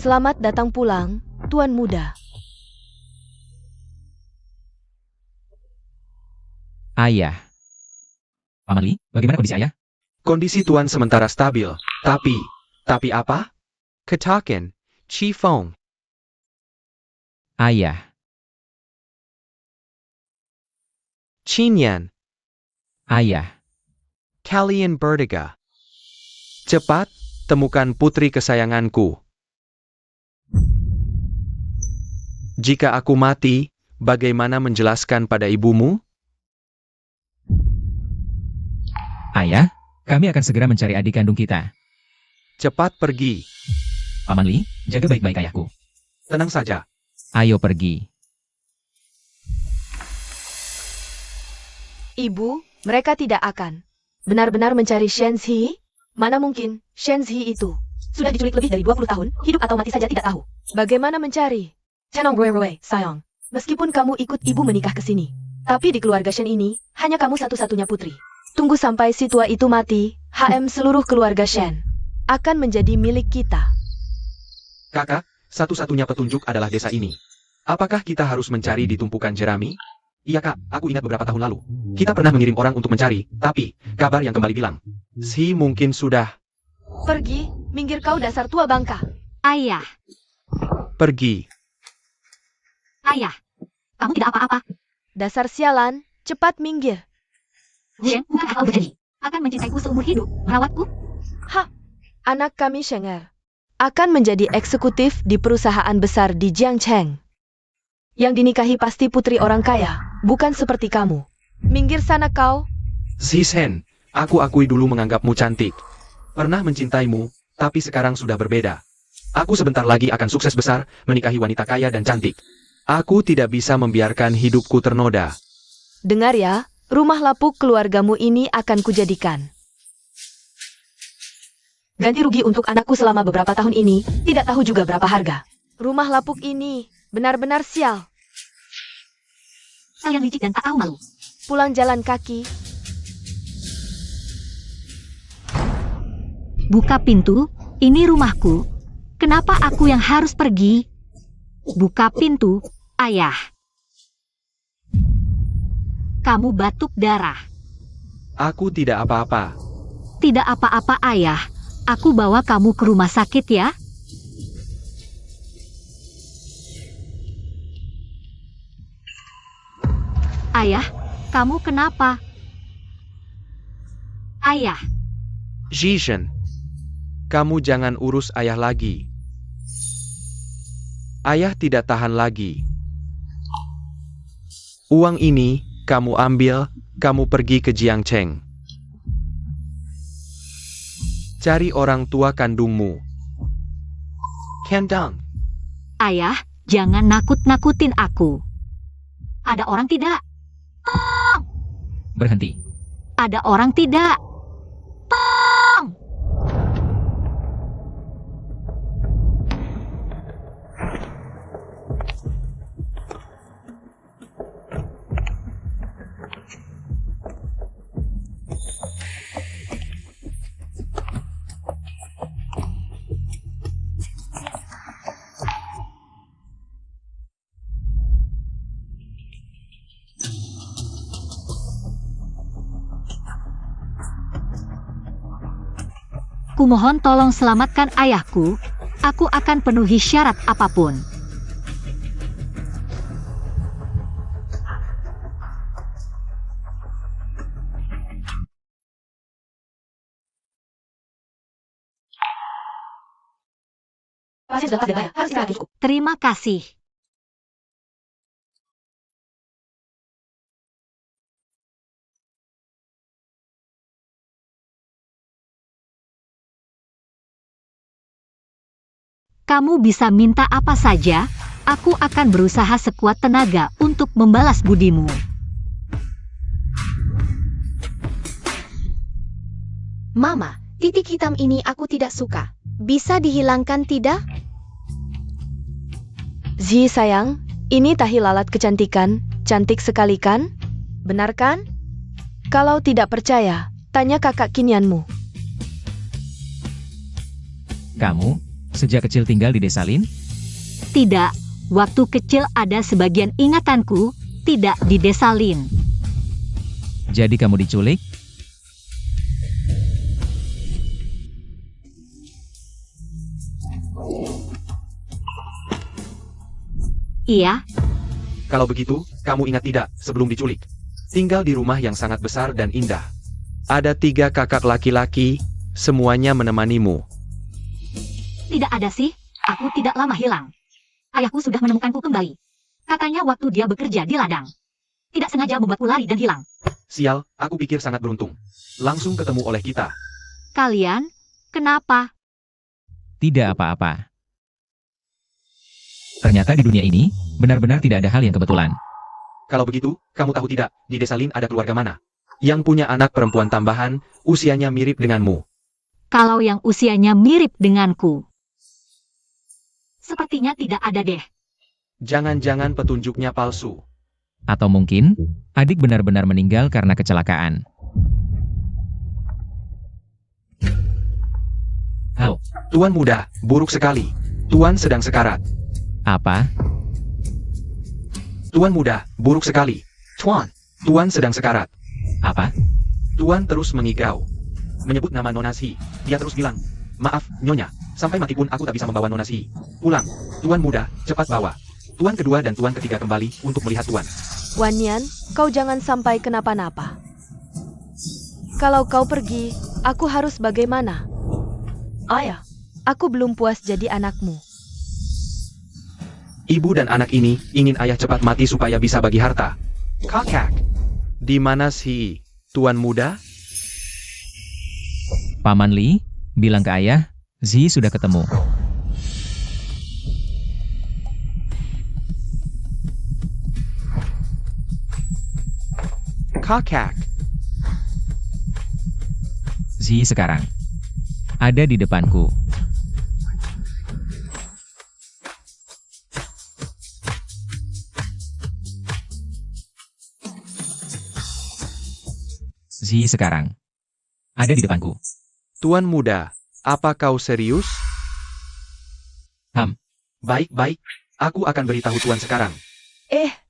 Selamat datang pulang, Tuan Muda. Ayah. Paman Li, bagaimana kondisi ayah? Kondisi Tuan sementara stabil. Tapi apa? Katakan, Chi Fong. Ayah. Chinyan. Ayah. Kalian bertiga. Cepat, temukan putri kesayanganku. Jika aku mati, bagaimana menjelaskan pada ibumu? Ayah, kami akan segera mencari adik kandung kita. Cepat pergi. Paman Li, jaga baik-baik ayahku. Tenang saja. Ayo pergi. Ibu, mereka tidak akan benar-benar mencari Shenzi? Mana mungkin, Shenzi itu sudah diculik lebih dari 20 tahun, hidup atau mati saja tidak tahu. Bagaimana mencari? Tenang Rui, sayang. Meskipun kamu ikut ibu menikah ke sini, tapi di keluarga Shen ini, hanya kamu satu-satunya putri. Tunggu sampai si tua itu mati, seluruh keluarga Shen akan menjadi milik kita. Kakak, satu-satunya petunjuk adalah desa ini. Apakah kita harus mencari di tumpukan jerami? Iya kak, aku ingat beberapa tahun lalu. Kita pernah mengirim orang untuk mencari, tapi kabar yang kembali bilang, si mungkin sudah Pergi, minggir kau dasar tua bangka. Ayah, pergi. ayah, kamu tidak apa-apa. Dasar sialan, cepat minggir. Zhen, bukankah kau berjanji akan mencintaiku seumur hidup, merawatku? Anak kami Shenger akan menjadi eksekutif di perusahaan besar di Jiangcheng. Yang dinikahi pasti putri orang kaya, bukan seperti kamu. Minggir sana kau. Si Shen, aku akui dulu menganggapmu cantik. Pernah mencintaimu, tapi sekarang sudah berbeda. Aku sebentar lagi akan sukses besar, menikahi wanita kaya dan cantik. Aku tidak bisa membiarkan hidupku ternoda. Dengar ya, rumah lapuk keluargamu ini akan kujadikan ganti rugi untuk anakku selama beberapa tahun ini, tidak tahu juga berapa harga. Rumah lapuk ini benar-benar sial. Kalian licik dan tak tahu malu. Pulang jalan kaki. Buka pintu, ini rumahku. Kenapa aku yang harus pergi? Buka pintu, ayah. Kamu batuk darah. Aku tidak apa-apa. Tidak apa-apa, ayah. Aku bawa kamu ke rumah sakit ya. Ayah, kamu kenapa? Ayah, Zhishen, kamu jangan urus ayah lagi. Ayah tidak tahan lagi. Uang ini, kamu ambil, kamu pergi ke Jiangcheng. Cari orang tua kandungmu. Kendang. ayah, jangan nakut-nakutin aku. Ada orang tidak? Berhenti. Ada orang tidak? Kumohon tolong selamatkan ayahku. Aku akan penuhi syarat apapun. Pasien sudah pas dan layak, harus istirahat yang cukup. Terima kasih. Kamu bisa minta apa saja, aku akan berusaha sekuat tenaga untuk membalas budimu. Mama, titik hitam ini aku tidak suka. Bisa dihilangkan tidak? Zi sayang, ini tahi lalat kecantikan, cantik sekali kan? Benar kan? Kalau tidak percaya, tanya kakak Kinyanmu. Kamu, Sejak kecil tinggal di desa Lin? Tidak, waktu kecil ada sebagian ingatanku tidak di desa Lin. Jadi kamu diculik? Iya, Kalau begitu, kamu ingat tidak sebelum diculik? Tinggal di rumah yang sangat besar dan indah. Ada 3 kakak laki-laki, semuanya menemanimu. tidak ada sih. Aku tidak lama hilang. Ayahku sudah menemukanku kembali. Katanya waktu dia bekerja di ladang. Tidak sengaja membuatku lari dan hilang. Sial, aku pikir sangat beruntung. Langsung ketemu oleh kita. Kalian, kenapa? Tidak apa-apa. Ternyata di dunia ini, benar-benar tidak ada hal yang kebetulan. Kalau begitu, kamu tahu tidak, di desa Lin ada keluarga mana? Yang punya anak perempuan tambahan, usianya mirip denganmu. Kalau yang usianya mirip denganku. Sepertinya tidak ada deh. Jangan-jangan petunjuknya palsu. Atau mungkin, adik benar-benar meninggal karena kecelakaan. Halo, Tuan muda, buruk sekali. Tuan sedang sekarat. apa? Tuan muda, buruk sekali. Tuan sedang sekarat. Apa? Tuan terus mengigau. Menyebut nama Nona Si. Dia terus bilang, maaf, Nyonya. Sampai mati pun aku tak bisa membawa Nona Si pulang. Tuan muda, cepat bawa. Tuan kedua dan tuan ketiga kembali untuk melihat tuan. Wan Nian, kau jangan sampai kenapa-napa. Kalau kau pergi, aku harus bagaimana? Ayah, aku belum puas jadi anakmu. Ibu dan anak ini ingin ayah cepat mati supaya bisa bagi harta. Kakak, di mana si tuan muda? Paman Li, bilang ke ayah, Zi sudah ketemu. Kakak, Zi sekarang ada di depanku. Zi sekarang ada di depanku. tuan muda, apa kau serius? Baik-baik, aku akan beritahu tuan sekarang.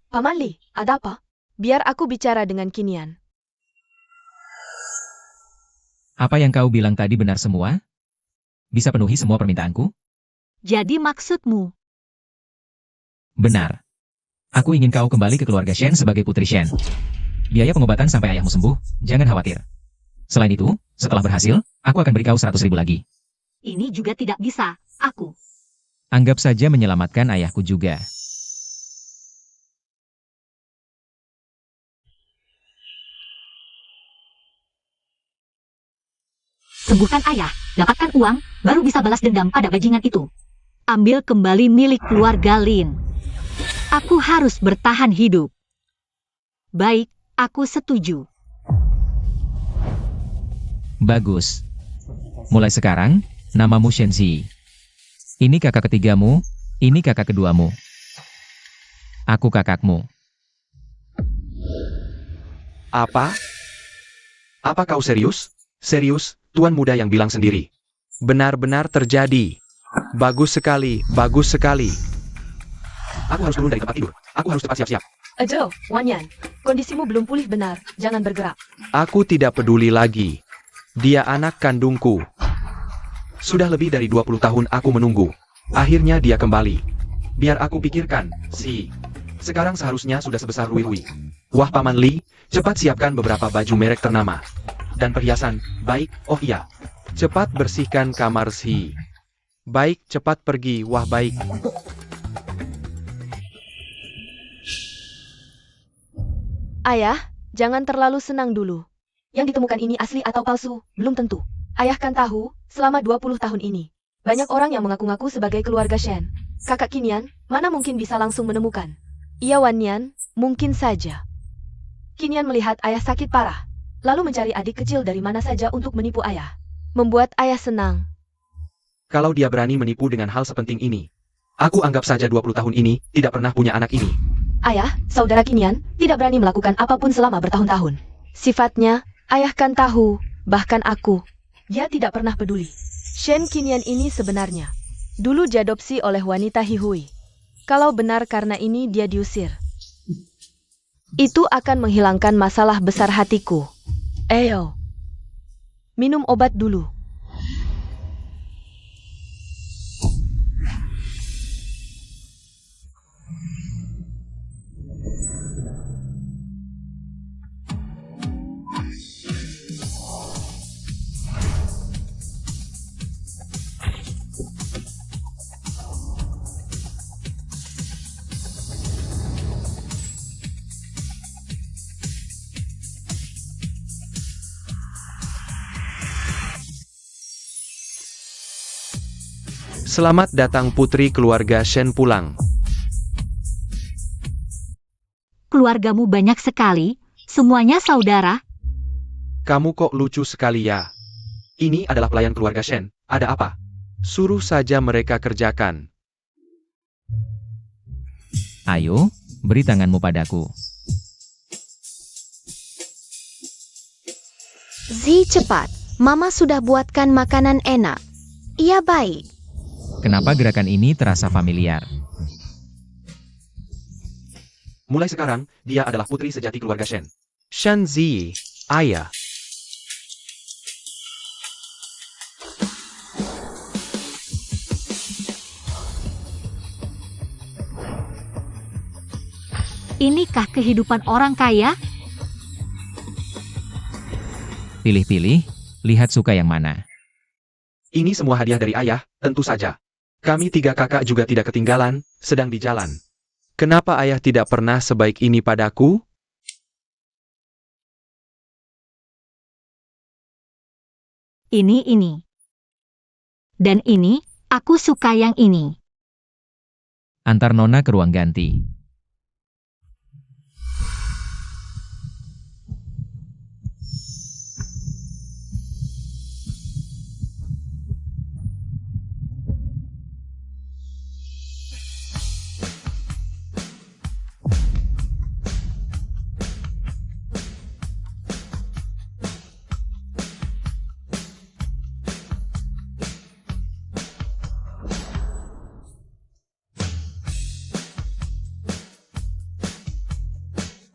Paman Li, ada apa? Biar aku bicara dengan Kinian. Apa yang kau bilang tadi benar semua? Bisa penuhi semua permintaanku? Jadi maksudmu? Benar. Aku ingin kau kembali ke keluarga Shen sebagai putri Shen. Biaya pengobatan sampai ayahmu sembuh, jangan khawatir. Selain itu, setelah berhasil, aku akan beri kau 100.000 lagi. Ini juga tidak bisa. Aku. Anggap saja menyelamatkan ayahku juga. Sembuhkan ayah, dapatkan uang, baru bisa balas dendam pada bajingan itu. Ambil kembali milik keluarga Lin. Aku harus bertahan hidup. Baik, aku setuju. Bagus. Mulai sekarang, namamu Shenzi. Ini kakak ketigamu, ini kakak keduamu. Aku kakakmu. Apa? Apa kau serius? Serius, tuan muda yang bilang sendiri. Benar-benar terjadi. Bagus sekali, bagus sekali. Aku harus turun dari tempat tidur. Aku harus cepat siap-siap. Ajo, Wan Nian, kondisimu belum pulih benar, jangan bergerak. Aku tidak peduli lagi. Dia anak kandungku. Sudah lebih dari 20 tahun aku menunggu. Akhirnya dia kembali. Biar aku pikirkan, sekarang seharusnya sudah sebesar Rui Rui. Wah Paman Li, cepat siapkan beberapa baju merek ternama. Dan perhiasan, baik, oh iya. Cepat bersihkan kamar Si. Baik, cepat pergi, wah baik. Ayah, jangan terlalu senang dulu. Yang ditemukan ini asli atau palsu, belum tentu. Ayah kan tahu, selama 20 tahun ini, banyak orang yang mengaku-ngaku sebagai keluarga Shen. Kakak Kinian, mana mungkin bisa langsung menemukan? Iya Wan Nian, mungkin saja. Kinian melihat ayah sakit parah, lalu mencari adik kecil dari mana saja untuk menipu ayah. Membuat ayah senang. Kalau dia berani menipu dengan hal sepenting ini, aku anggap saja 20 tahun ini tidak pernah punya anak ini. Ayah, saudara Kinian, tidak berani melakukan apapun selama bertahun-tahun. Sifatnya, ayah kan tahu, bahkan aku. Dia tidak pernah peduli. Shen Kinian ini sebenarnya, Dulu diadopsi oleh wanita Hihui. Kalau benar karena ini dia diusir, itu akan menghilangkan masalah besar hatiku. Ayo, minum obat dulu. Selamat datang putri keluarga Shen pulang. Keluargamu banyak sekali, semuanya saudara. Kamu kok lucu sekali ya. Ini adalah pelayan keluarga Shen. Ada apa? Suruh saja mereka kerjakan. Ayo, beri tanganmu padaku. Zi, cepat. Mama sudah buatkan makanan enak. Iya, baik. Kenapa gerakan ini terasa familiar? Mulai sekarang, dia adalah putri sejati keluarga Shen. Shen Zi, ayah. Inikah kehidupan orang kaya? Pilih-pilih, lihat suka yang mana. Ini semua hadiah dari ayah, tentu saja. Kami 3 kakak juga tidak ketinggalan, sedang di jalan. Kenapa ayah tidak pernah sebaik ini padaku? Ini. Dan ini, aku suka yang ini. Antar Nona ke ruang ganti.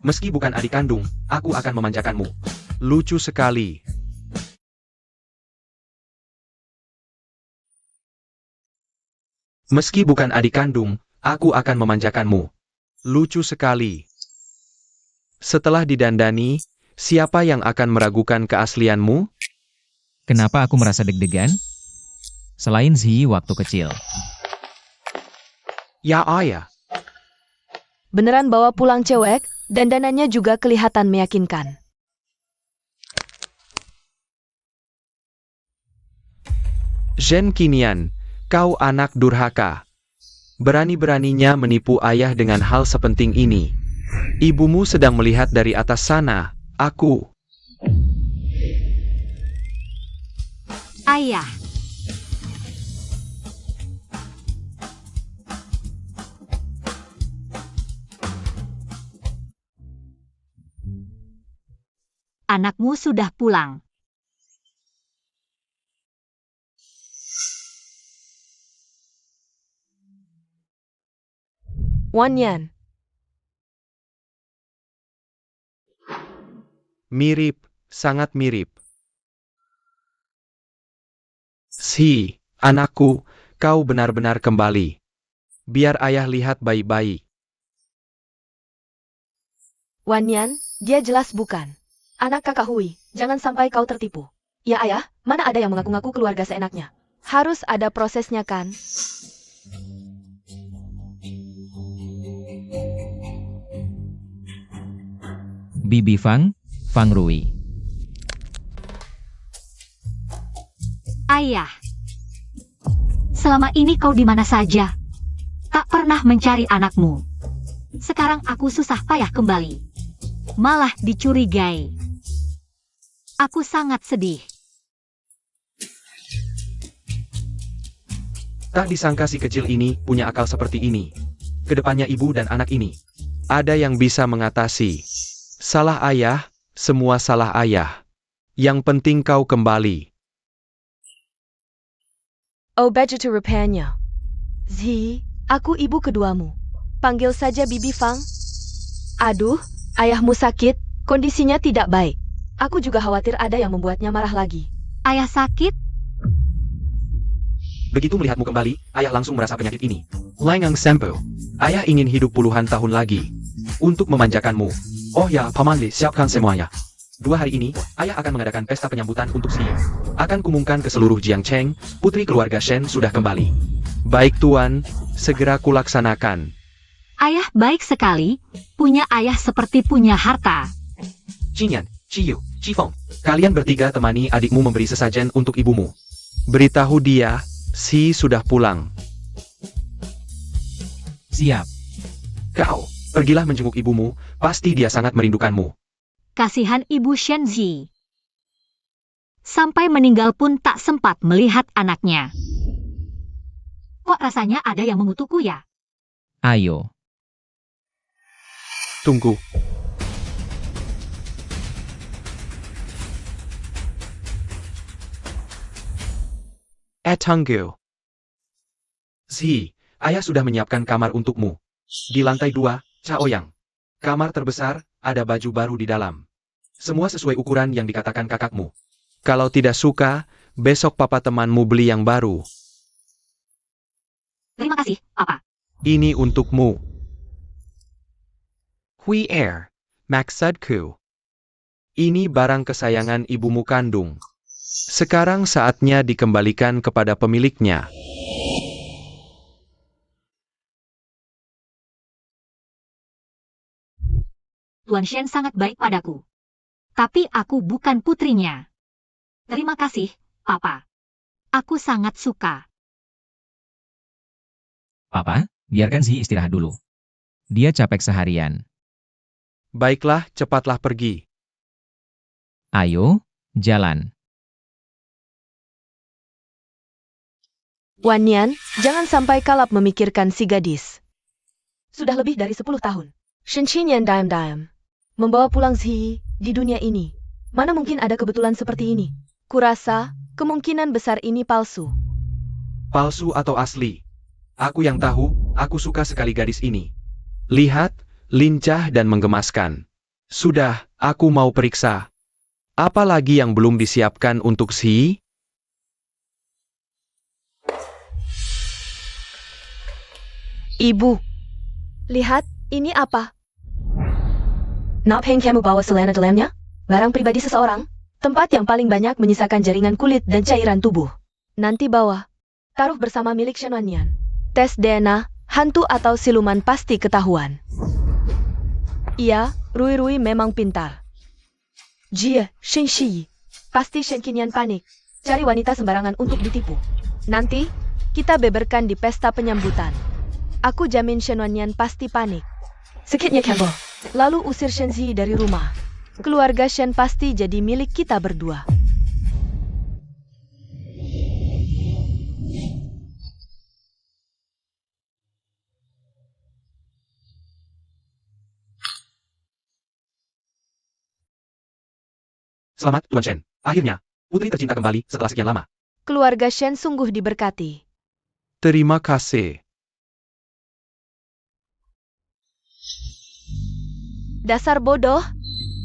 Meski bukan adik kandung, aku akan memanjakanmu. Lucu sekali. Meski bukan adik kandung, aku akan memanjakanmu. Lucu sekali. Setelah didandani, siapa yang akan meragukan keaslianmu? Kenapa aku merasa deg-degan? Selain Zi waktu kecil. Ya ayah. Beneran bawa pulang cewek? Dandanannya juga kelihatan meyakinkan. Zhen Qinian, kau anak durhaka. Berani-beraninya menipu ayah dengan hal sepenting ini. Ibumu sedang melihat dari atas sana, aku. Ayah. Anakmu sudah pulang. Wan Yan, Mirip, sangat mirip. Si, anakku, kau benar-benar kembali. Biar ayah lihat bayi-bayi. Wan Yan, dia jelas bukan anak kakak Hui. Jangan sampai kau tertipu. Ya ayah, mana ada yang mengaku-ngaku keluarga seenaknya. Harus ada prosesnya kan? Bibi Fang, Fang Rui. Ayah. Selama ini kau di mana saja? Tak pernah mencari anakmu. Sekarang aku susah payah kembali. Malah dicurigai. Aku sangat sedih. Tak disangka si kecil ini punya akal seperti ini. Kedepannya ibu dan anak ini. Ada yang bisa mengatasi. Salah ayah, semua salah ayah. Yang penting kau kembali. Oh begitu rupanya. Zhi, aku ibu keduamu. Panggil saja Bibi Fang. Aduh, ayahmu sakit, kondisinya tidak baik. Aku juga khawatir ada yang membuatnya marah lagi. Ayah sakit? Begitu melihatmu kembali, ayah langsung merasa penyakit ini. Langang Sempo, ayah ingin hidup puluhan tahun lagi. Untuk memanjakanmu. Oh ya, Paman Li, siapkan semuanya. 2 hari ini, ayah akan mengadakan pesta penyambutan untuk Zhi. Akan kumumkan ke seluruh Jiangcheng, putri keluarga Shen sudah kembali. Baik tuan, segera kulaksanakan. Ayah baik sekali, punya ayah seperti punya harta. Jinyan, Ciyu, Cifeng, kalian bertiga temani adikmu memberi sesajen untuk ibumu. Beritahu dia, Zhi sudah pulang. Siap. Kau, pergilah menjenguk ibumu, pasti dia sangat merindukanmu. Kasihan ibu Shenzi. Sampai meninggal pun tak sempat melihat anaknya. Kok rasanya ada yang mengutukku ya? Ayo. Tunggu. Tunggu. Zhi, ayah sudah menyiapkan kamar untukmu. Di lantai 2, Chaoyang. Kamar terbesar, ada baju baru di dalam. Semua sesuai ukuran yang dikatakan kakakmu. Kalau tidak suka, besok papa temanmu beli yang baru. Terima kasih, Papa. Ini untukmu. Hui Air, maksudku. Ini barang kesayangan ibumu kandung. Sekarang saatnya dikembalikan kepada pemiliknya. Tuan Shen sangat baik padaku. Tapi aku bukan putrinya. Terima kasih, Papa. Aku sangat suka. Papa, biarkan Zhi istirahat dulu. Dia capek seharian. Baiklah, cepatlah pergi. Ayo, jalan. Wan Nian, jangan sampai kalap memikirkan si gadis. Sudah lebih dari 10 tahun. Shen Qinyan diam-diam membawa pulang Zhi di dunia ini. Mana mungkin ada kebetulan seperti ini? Kurasa, kemungkinan besar ini palsu. Palsu atau asli? Aku yang tahu, aku suka sekali gadis ini. Lihat, lincah dan menggemaskan. Sudah, aku mau periksa. Apa lagi yang belum disiapkan untuk Zhi? Ibu, lihat, ini apa? Napeng kamu bawa selena dalamnya? Barang pribadi seseorang? Tempat yang paling banyak menyisakan jaringan kulit dan cairan tubuh. Nanti bawa. Taruh bersama milik Shen Wannian. Tes DNA, hantu atau siluman pasti ketahuan. Iya, Rui memang pintar. Jia, Shen Shi. Pasti Shen Qinyan panik. Cari wanita sembarangan untuk ditipu. Nanti, kita beberkan di pesta penyambutan. Aku jamin Shen Wannian pasti panik. Sekitnya kabel. Lalu usir Shen Zi dari rumah. Keluarga Shen pasti jadi milik kita berdua. Selamat, Tuan Shen. Akhirnya, putri tercinta kembali setelah sekian lama. Keluarga Shen sungguh diberkati. Terima kasih. Dasar bodoh.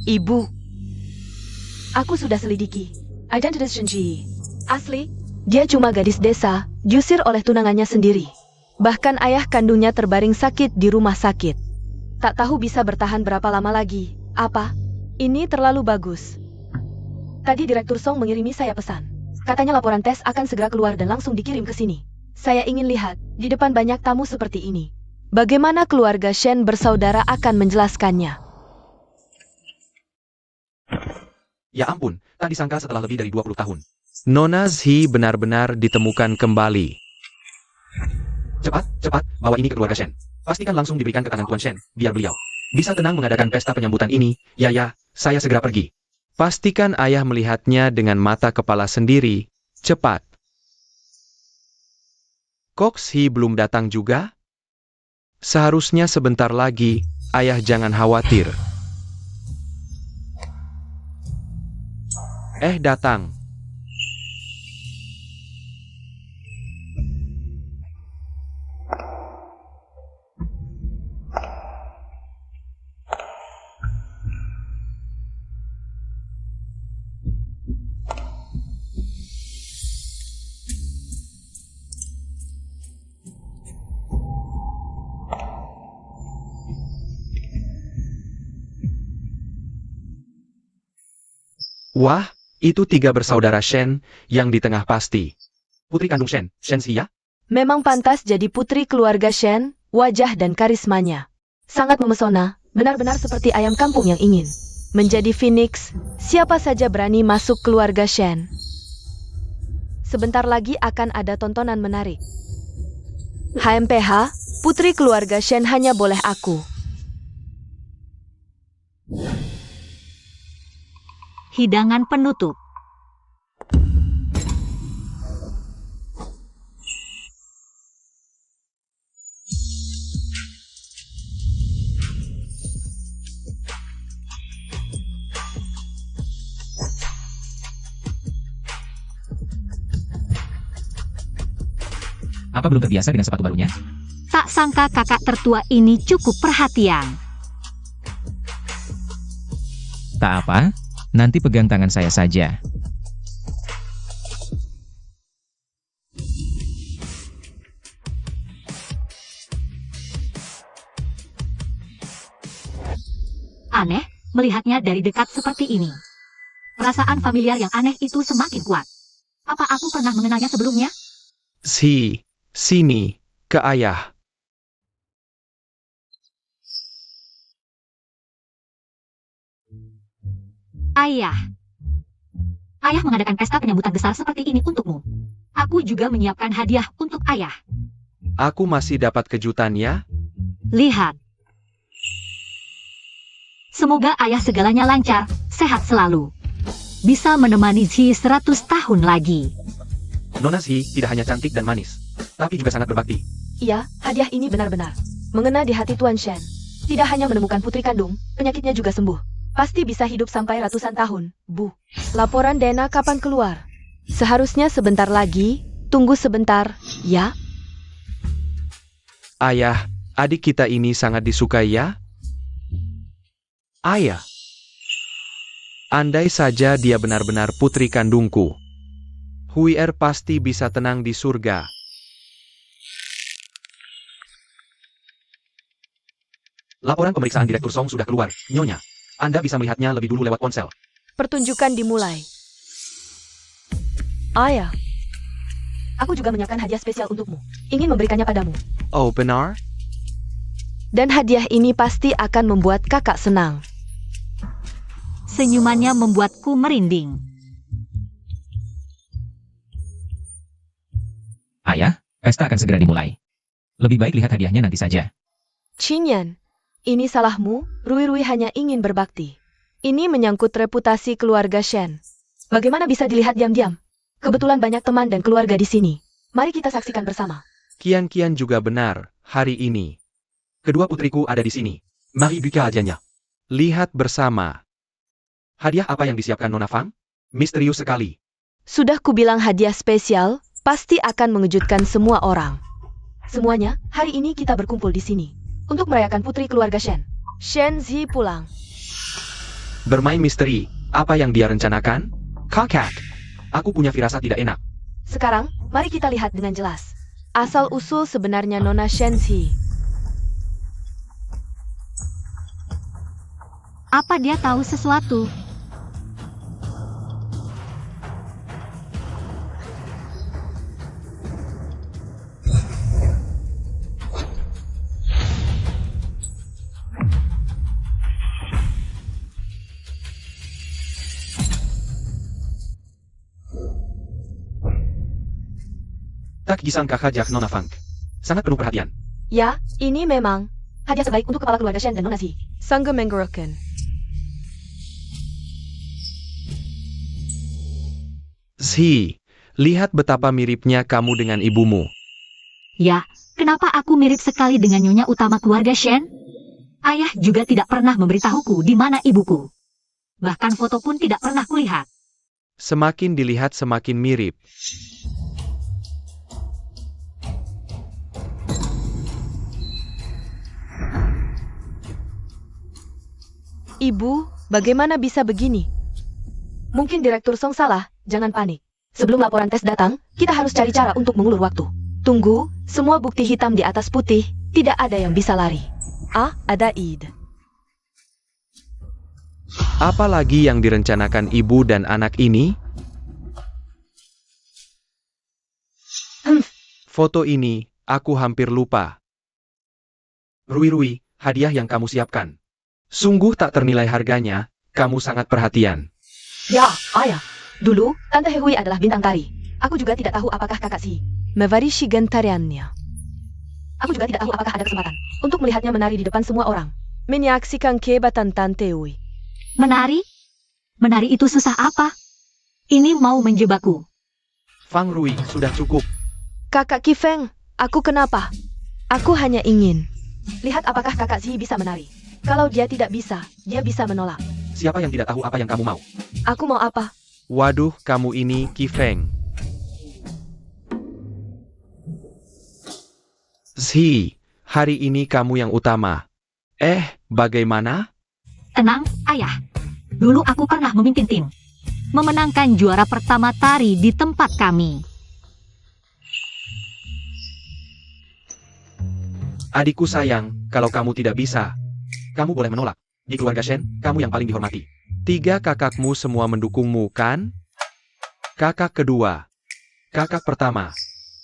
Ibu. Aku sudah selidiki. Identitas Shen Ji. Asli, dia cuma gadis desa, diusir oleh tunangannya sendiri. Bahkan ayah kandungnya terbaring sakit di rumah sakit. Tak tahu bisa bertahan berapa lama lagi. Apa? Ini terlalu bagus. Tadi Direktur Song mengirimi saya pesan. Katanya laporan tes akan segera keluar dan langsung dikirim ke sini. Saya ingin lihat, di depan banyak tamu seperti ini. Bagaimana keluarga Shen bersaudara akan menjelaskannya. Ya ampun, tak disangka setelah lebih dari 20 tahun. Nona Zhi benar-benar ditemukan kembali. Cepat, bawa ini ke keluarga Shen. Pastikan langsung diberikan ke tangan Tuan Shen, biar beliau bisa tenang mengadakan pesta penyambutan ini. Ya, saya segera pergi. Pastikan ayah melihatnya dengan mata kepala sendiri. Cepat. Kok Zhi belum datang juga? Seharusnya sebentar lagi, ayah jangan khawatir. Datang. Wah, itu 3 bersaudara Shen yang di tengah pasti. Putri kandung Shen, Shen Xi ya? Memang pantas jadi putri keluarga Shen, wajah dan karismanya sangat memesona, benar-benar seperti ayam kampung yang ingin menjadi phoenix. Siapa saja berani masuk keluarga Shen. Sebentar lagi akan ada tontonan menarik. HMPH, putri keluarga Shen hanya boleh aku. Hidangan penutup. Apa belum terbiasa dengan sepatu barunya? Tak sangka kakak tertua ini cukup perhatian. Tak apa, nanti pegang tangan saya saja. Aneh, melihatnya dari dekat seperti ini. Perasaan familiar yang aneh itu semakin kuat. Apa aku pernah mengenalnya sebelumnya? Sini, ke ayah. Ayah. Ayah mengadakan pesta penyambutan besar seperti ini untukmu. Aku juga menyiapkan hadiah untuk ayah. Aku masih dapat kejutan ya? Lihat. Semoga ayah segalanya lancar, sehat selalu. Bisa menemani Xi 100 tahun lagi. Nona Xi tidak hanya cantik dan manis, tapi juga sangat berbakti. Iya, hadiah ini benar-benar mengena di hati Tuan Shen. Tidak hanya menemukan putri kandung, penyakitnya juga sembuh. Pasti bisa hidup sampai ratusan tahun, Bu. Laporan Dena kapan keluar? Seharusnya sebentar lagi. Tunggu sebentar, ya? Ayah, adik kita ini sangat disukai ya? Ayah. Andai saja dia benar-benar putri kandungku. Huier pasti bisa tenang di surga. Laporan pemeriksaan Direktur Song sudah keluar, Nyonya. Anda bisa melihatnya lebih dulu lewat ponsel. Pertunjukan dimulai. Ayah. Aku juga menyiapkan hadiah spesial untukmu. Ingin memberikannya padamu. Oh, benar? Dan hadiah ini pasti akan membuat kakak senang. Senyumannya membuatku merinding. Ayah, pesta akan segera dimulai. Lebih baik lihat hadiahnya nanti saja. Qingyan, ini salahmu. Rui hanya ingin berbakti. Ini menyangkut reputasi keluarga Shen. Bagaimana bisa dilihat diam-diam? Kebetulan banyak teman dan keluarga di sini. Mari kita saksikan bersama. Kian juga benar, hari ini. Kedua putriku ada di sini. Mari buka hadiahnya. Lihat bersama. Hadiah apa yang disiapkan Nona Fang? Misterius sekali. Sudah kubilang hadiah spesial, pasti akan mengejutkan semua orang. Semuanya, hari ini kita berkumpul di sini. Untuk merayakan putri keluarga Shen. Shen Zi pulang. Bermain misteri, apa yang dia rencanakan? Kakak. Aku punya firasat tidak enak. Sekarang, mari kita lihat dengan jelas. Asal-usul sebenarnya Nona Shen Zi. Apa dia tahu sesuatu? Tak disangka hadiah Nona Fang. Sangat penuh perhatian. Ya, ini memang hadiah terbaik untuk kepala keluarga Shen dan Nona Zi. Sangga menggorokan. Zi, lihat betapa miripnya kamu dengan ibumu. Ya, kenapa aku mirip sekali dengan nyonya utama keluarga Shen? Ayah juga tidak pernah memberitahuku di mana ibuku. Bahkan foto pun tidak pernah kulihat. Semakin dilihat semakin mirip. Ibu, bagaimana bisa begini? Mungkin Direktur Song salah, jangan panik. Sebelum laporan tes datang, kita harus cari cara untuk mengulur waktu. Tunggu, semua bukti hitam di atas putih, tidak ada yang bisa lari. Ah, ada ide. Apa lagi yang direncanakan ibu dan anak ini? Foto ini, aku hampir lupa. Rui, hadiah yang kamu siapkan. Sungguh tak ternilai harganya, kamu sangat perhatian. Ya, ayah. Dulu, Tante Hehui adalah bintang tari. Aku juga tidak tahu apakah kakak si mewarisi tariannya. Aku juga tidak tahu apakah ada kesempatan untuk melihatnya menari di depan semua orang. Menyaksikan kehebatan Tante Hehui. Menari? Menari itu susah apa? Ini mau menjebakku. Fang Rui, sudah cukup. Kakak Kifeng, aku kenapa? Aku hanya ingin lihat apakah kakak si bisa menari. Kalau dia tidak bisa, dia bisa menolak. Siapa yang tidak tahu apa yang kamu mau? Aku mau apa? Waduh, kamu ini Kifeng. Si, hari ini kamu yang utama. Bagaimana? Tenang, ayah. Dulu aku pernah memimpin tim. Memenangkan juara pertama tari di tempat kami. Adikku sayang, kalau kamu tidak bisa, kamu boleh menolak. Di keluarga Shen, kamu yang paling dihormati. 3 kakakmu semua mendukungmu, kan? Kakak kedua. Kakak pertama.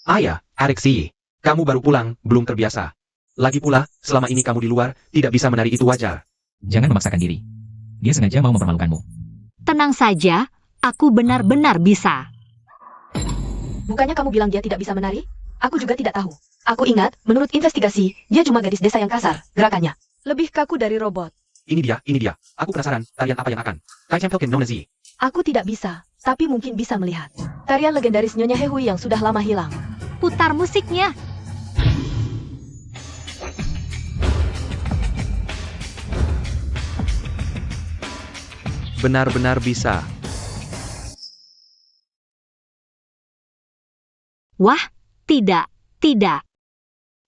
Ayah, Areksi. Kamu baru pulang, belum terbiasa. Lagi pula, selama ini kamu di luar, tidak bisa menari itu wajar. Jangan memaksakan diri. Dia sengaja mau mempermalukanmu. Tenang saja, aku benar-benar bisa. Bukannya kamu bilang dia tidak bisa menari? Aku juga tidak tahu. Aku ingat, menurut investigasi, dia cuma gadis desa yang kasar, gerakannya. Lebih kaku dari robot. Ini dia. Aku penasaran, tarian apa yang akan? Kai Champelkin Nonezi. Aku tidak bisa, tapi mungkin bisa melihat. Tarian legendaris Nyonya Hehui yang sudah lama hilang. Putar musiknya. Benar-benar bisa. Wah, tidak.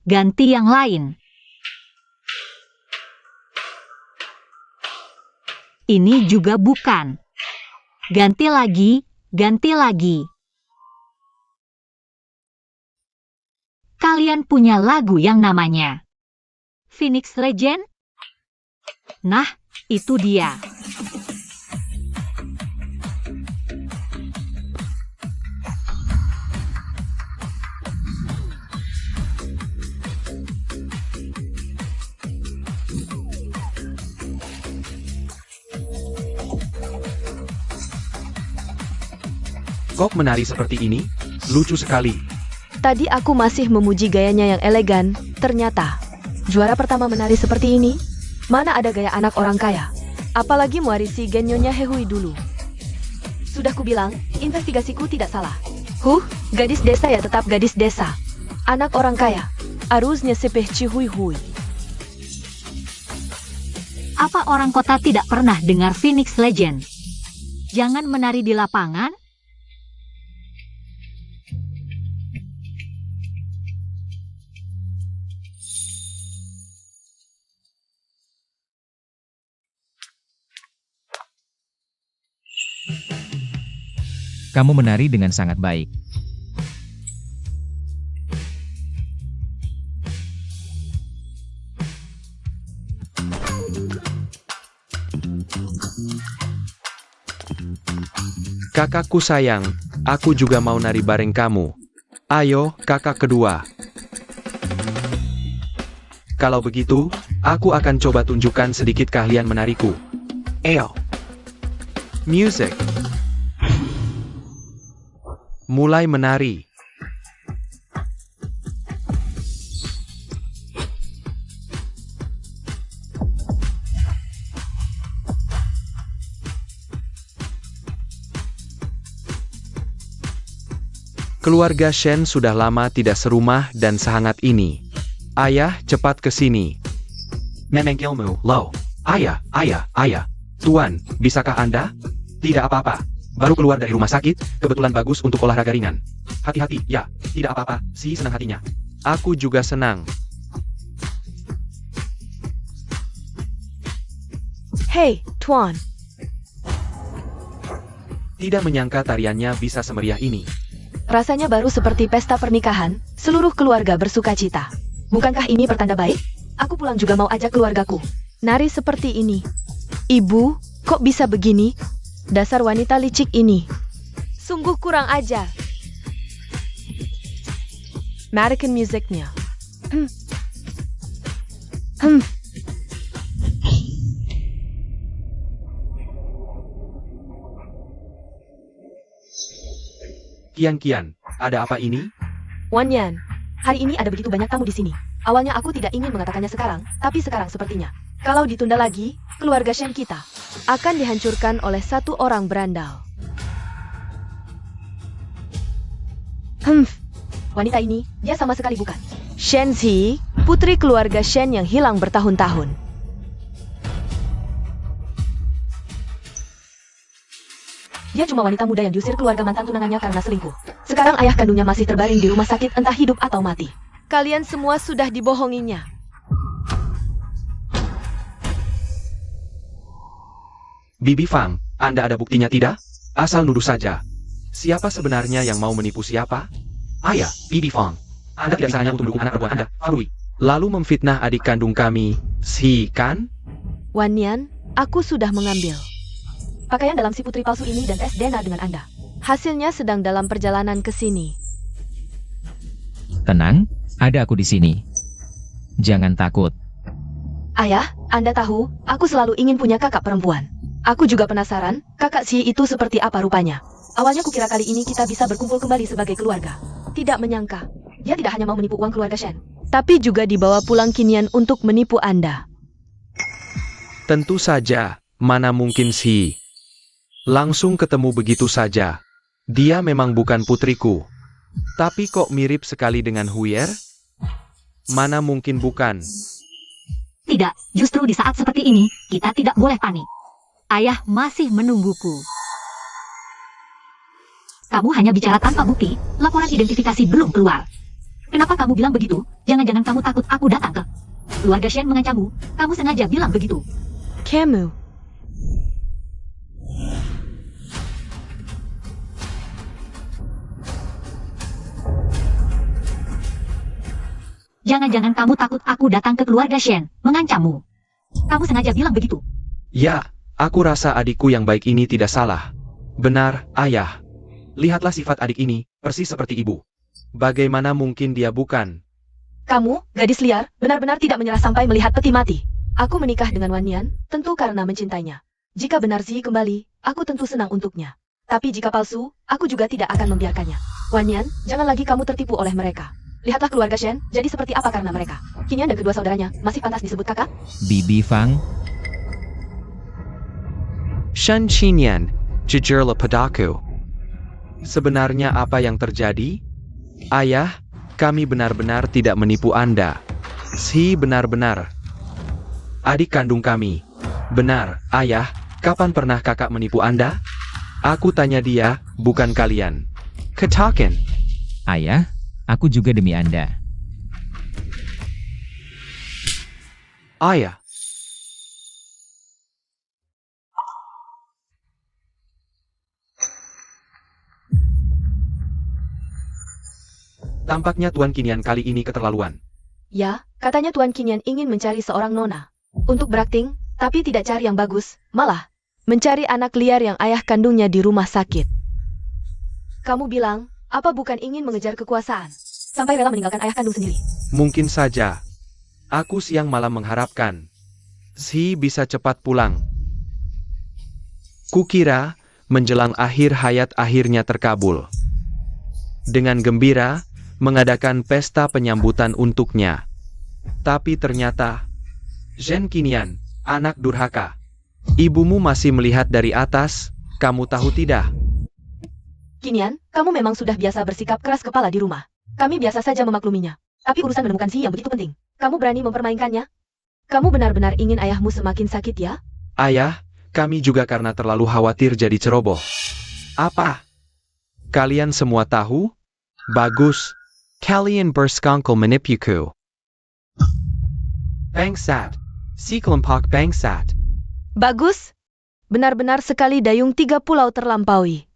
Ganti yang lain. Ini juga bukan. Ganti lagi. Kalian punya lagu yang namanya Phoenix Legend? Nah, itu dia. Kok menari seperti ini? Lucu sekali. Tadi aku masih memuji gayanya yang elegan, ternyata juara pertama menari seperti ini? Mana ada gaya anak orang kaya? Apalagi mewarisi gen Nyonya Hehui dulu. Sudah kubilang, investigasiku tidak salah. Gadis desa ya tetap gadis desa. Anak orang kaya. Harusnya sepeh cihui-hui. Apa orang kota tidak pernah dengar Phoenix Legend? Jangan menari di lapangan. Kamu menari dengan sangat baik. Kakakku sayang, aku juga mau nari bareng kamu. Ayo, kakak kedua. Kalau begitu, aku akan coba tunjukkan sedikit keahlian menariku. Eyo. Music. Mulai menari. Keluarga Shen sudah lama tidak serumah dan sehangat ini. Ayah, cepat ke sini. Memang ilmu, lo. Ayah. Tuan, bisakah Anda? Tidak apa-apa. Baru keluar dari rumah sakit, kebetulan bagus untuk olahraga ringan. Hati-hati, ya, tidak apa-apa, senang hatinya. Aku juga senang. Hei, Tuan. Tidak menyangka tariannya bisa semeriah ini. Rasanya baru seperti pesta pernikahan, seluruh keluarga bersuka cita. Bukankah ini pertanda baik? Aku pulang juga mau ajak keluargaku. Nari seperti ini. Ibu, Kok bisa begini? Dasar wanita licik ini. Sungguh kurang ajar. Matikan musiknya. Kian, ada apa ini? Wan Yan, hari ini ada begitu banyak tamu di sini. Awalnya aku tidak ingin mengatakannya sekarang, tapi sekarang sepertinya. Kalau ditunda lagi, keluarga Shen kita akan dihancurkan oleh satu orang berandal. Wanita ini, dia sama sekali bukan Shen Zi, putri keluarga Shen yang hilang bertahun-tahun. Dia cuma wanita muda yang diusir keluarga mantan tunangannya karena selingkuh. Sekarang ayah kandungnya masih terbaring di rumah sakit entah hidup atau mati. Kalian semua sudah dibohonginya. Bibi Fang, Anda ada buktinya tidak? Asal nuduh saja. Siapa sebenarnya yang mau menipu siapa? Ayah, Bibi Fang. Anda tidak bisa hanya untuk mendukung anak perempuan Anda, Fang Rui. Lalu memfitnah adik kandung kami, Si kan? Wan Yan, aku sudah mengambil pakaian dalam si putri palsu ini dan tes DNA dengan Anda. Hasilnya sedang dalam perjalanan ke sini. Tenang, ada aku di sini. Jangan takut. Ayah, Anda tahu, aku selalu ingin punya kakak perempuan. Aku juga penasaran, kakak si itu seperti apa rupanya. Awalnya kukira kali ini kita bisa berkumpul kembali sebagai keluarga. Tidak menyangka, dia tidak hanya mau menipu uang keluarga Shen, tapi juga dibawa pulang kinian untuk menipu Anda. Tentu saja, mana mungkin Si. Langsung ketemu begitu saja. Dia memang bukan putriku. Tapi kok mirip sekali dengan Huyer? Mana mungkin bukan? Tidak, justru di saat seperti ini, kita tidak boleh panik. Ayah masih menungguku. Kamu hanya bicara tanpa bukti, laporan identifikasi belum keluar. Kenapa kamu bilang begitu? Jangan-jangan kamu takut aku datang ke keluarga Shen mengancammu. Kamu sengaja bilang begitu. Kamu. Jangan-jangan kamu takut aku datang ke keluarga Shen mengancammu. Kamu sengaja bilang begitu. Ya, aku rasa adikku yang baik ini tidak salah. Benar, Ayah. Lihatlah sifat adik ini, persis seperti ibu. Bagaimana mungkin dia bukan? Kamu, gadis liar, benar-benar tidak menyerah sampai melihat peti mati. Aku menikah dengan Wan Yan, tentu karena mencintainya. Jika benar Zi kembali, aku tentu senang untuknya. Tapi jika palsu, aku juga tidak akan membiarkannya. Wan Yan, jangan lagi kamu tertipu oleh mereka. Lihatlah keluarga Shen, jadi seperti apa karena mereka. Kinian dan kedua saudaranya, masih pantas disebut kakak? Bibi Fang, Shen Qinyan, jujurlah padaku. Sebenarnya apa yang terjadi? Ayah, kami benar-benar tidak menipu Anda. Si benar-benar adik kandung kami. Benar, Ayah, kapan pernah kakak menipu Anda? Aku tanya dia, bukan kalian. Katakan. ayah, aku juga demi Anda. Ayah. Tampaknya Tuan Kinian kali ini keterlaluan. Ya, katanya Tuan Kinian ingin mencari seorang nona. Untuk berakting, tapi tidak cari yang bagus, malah mencari anak liar yang ayah kandungnya di rumah sakit. Kamu bilang, apa bukan ingin mengejar kekuasaan? Sampai rela meninggalkan ayah kandung sendiri. Mungkin saja. Aku siang malam mengharapkan Si bisa cepat pulang. Kukira menjelang akhir hayat akhirnya terkabul. Dengan gembira mengadakan pesta penyambutan untuknya. Tapi ternyata Zhen Qinian, anak durhaka. Ibumu masih melihat dari atas, kamu tahu tidak? Kinian, kamu memang sudah biasa bersikap keras kepala di rumah. Kami biasa saja memakluminya. Tapi urusan menemukan Si yang begitu penting. Kamu berani mempermainkannya? Kamu benar-benar ingin ayahmu semakin sakit ya? Ayah, kami juga karena terlalu khawatir jadi ceroboh. Apa? Kalian semua tahu? Bagus. Kalian bersekongkol menipuku. Bangsat. Si kelompok bangsat. Bagus. Benar-benar sekali dayung 3 pulau terlampaui.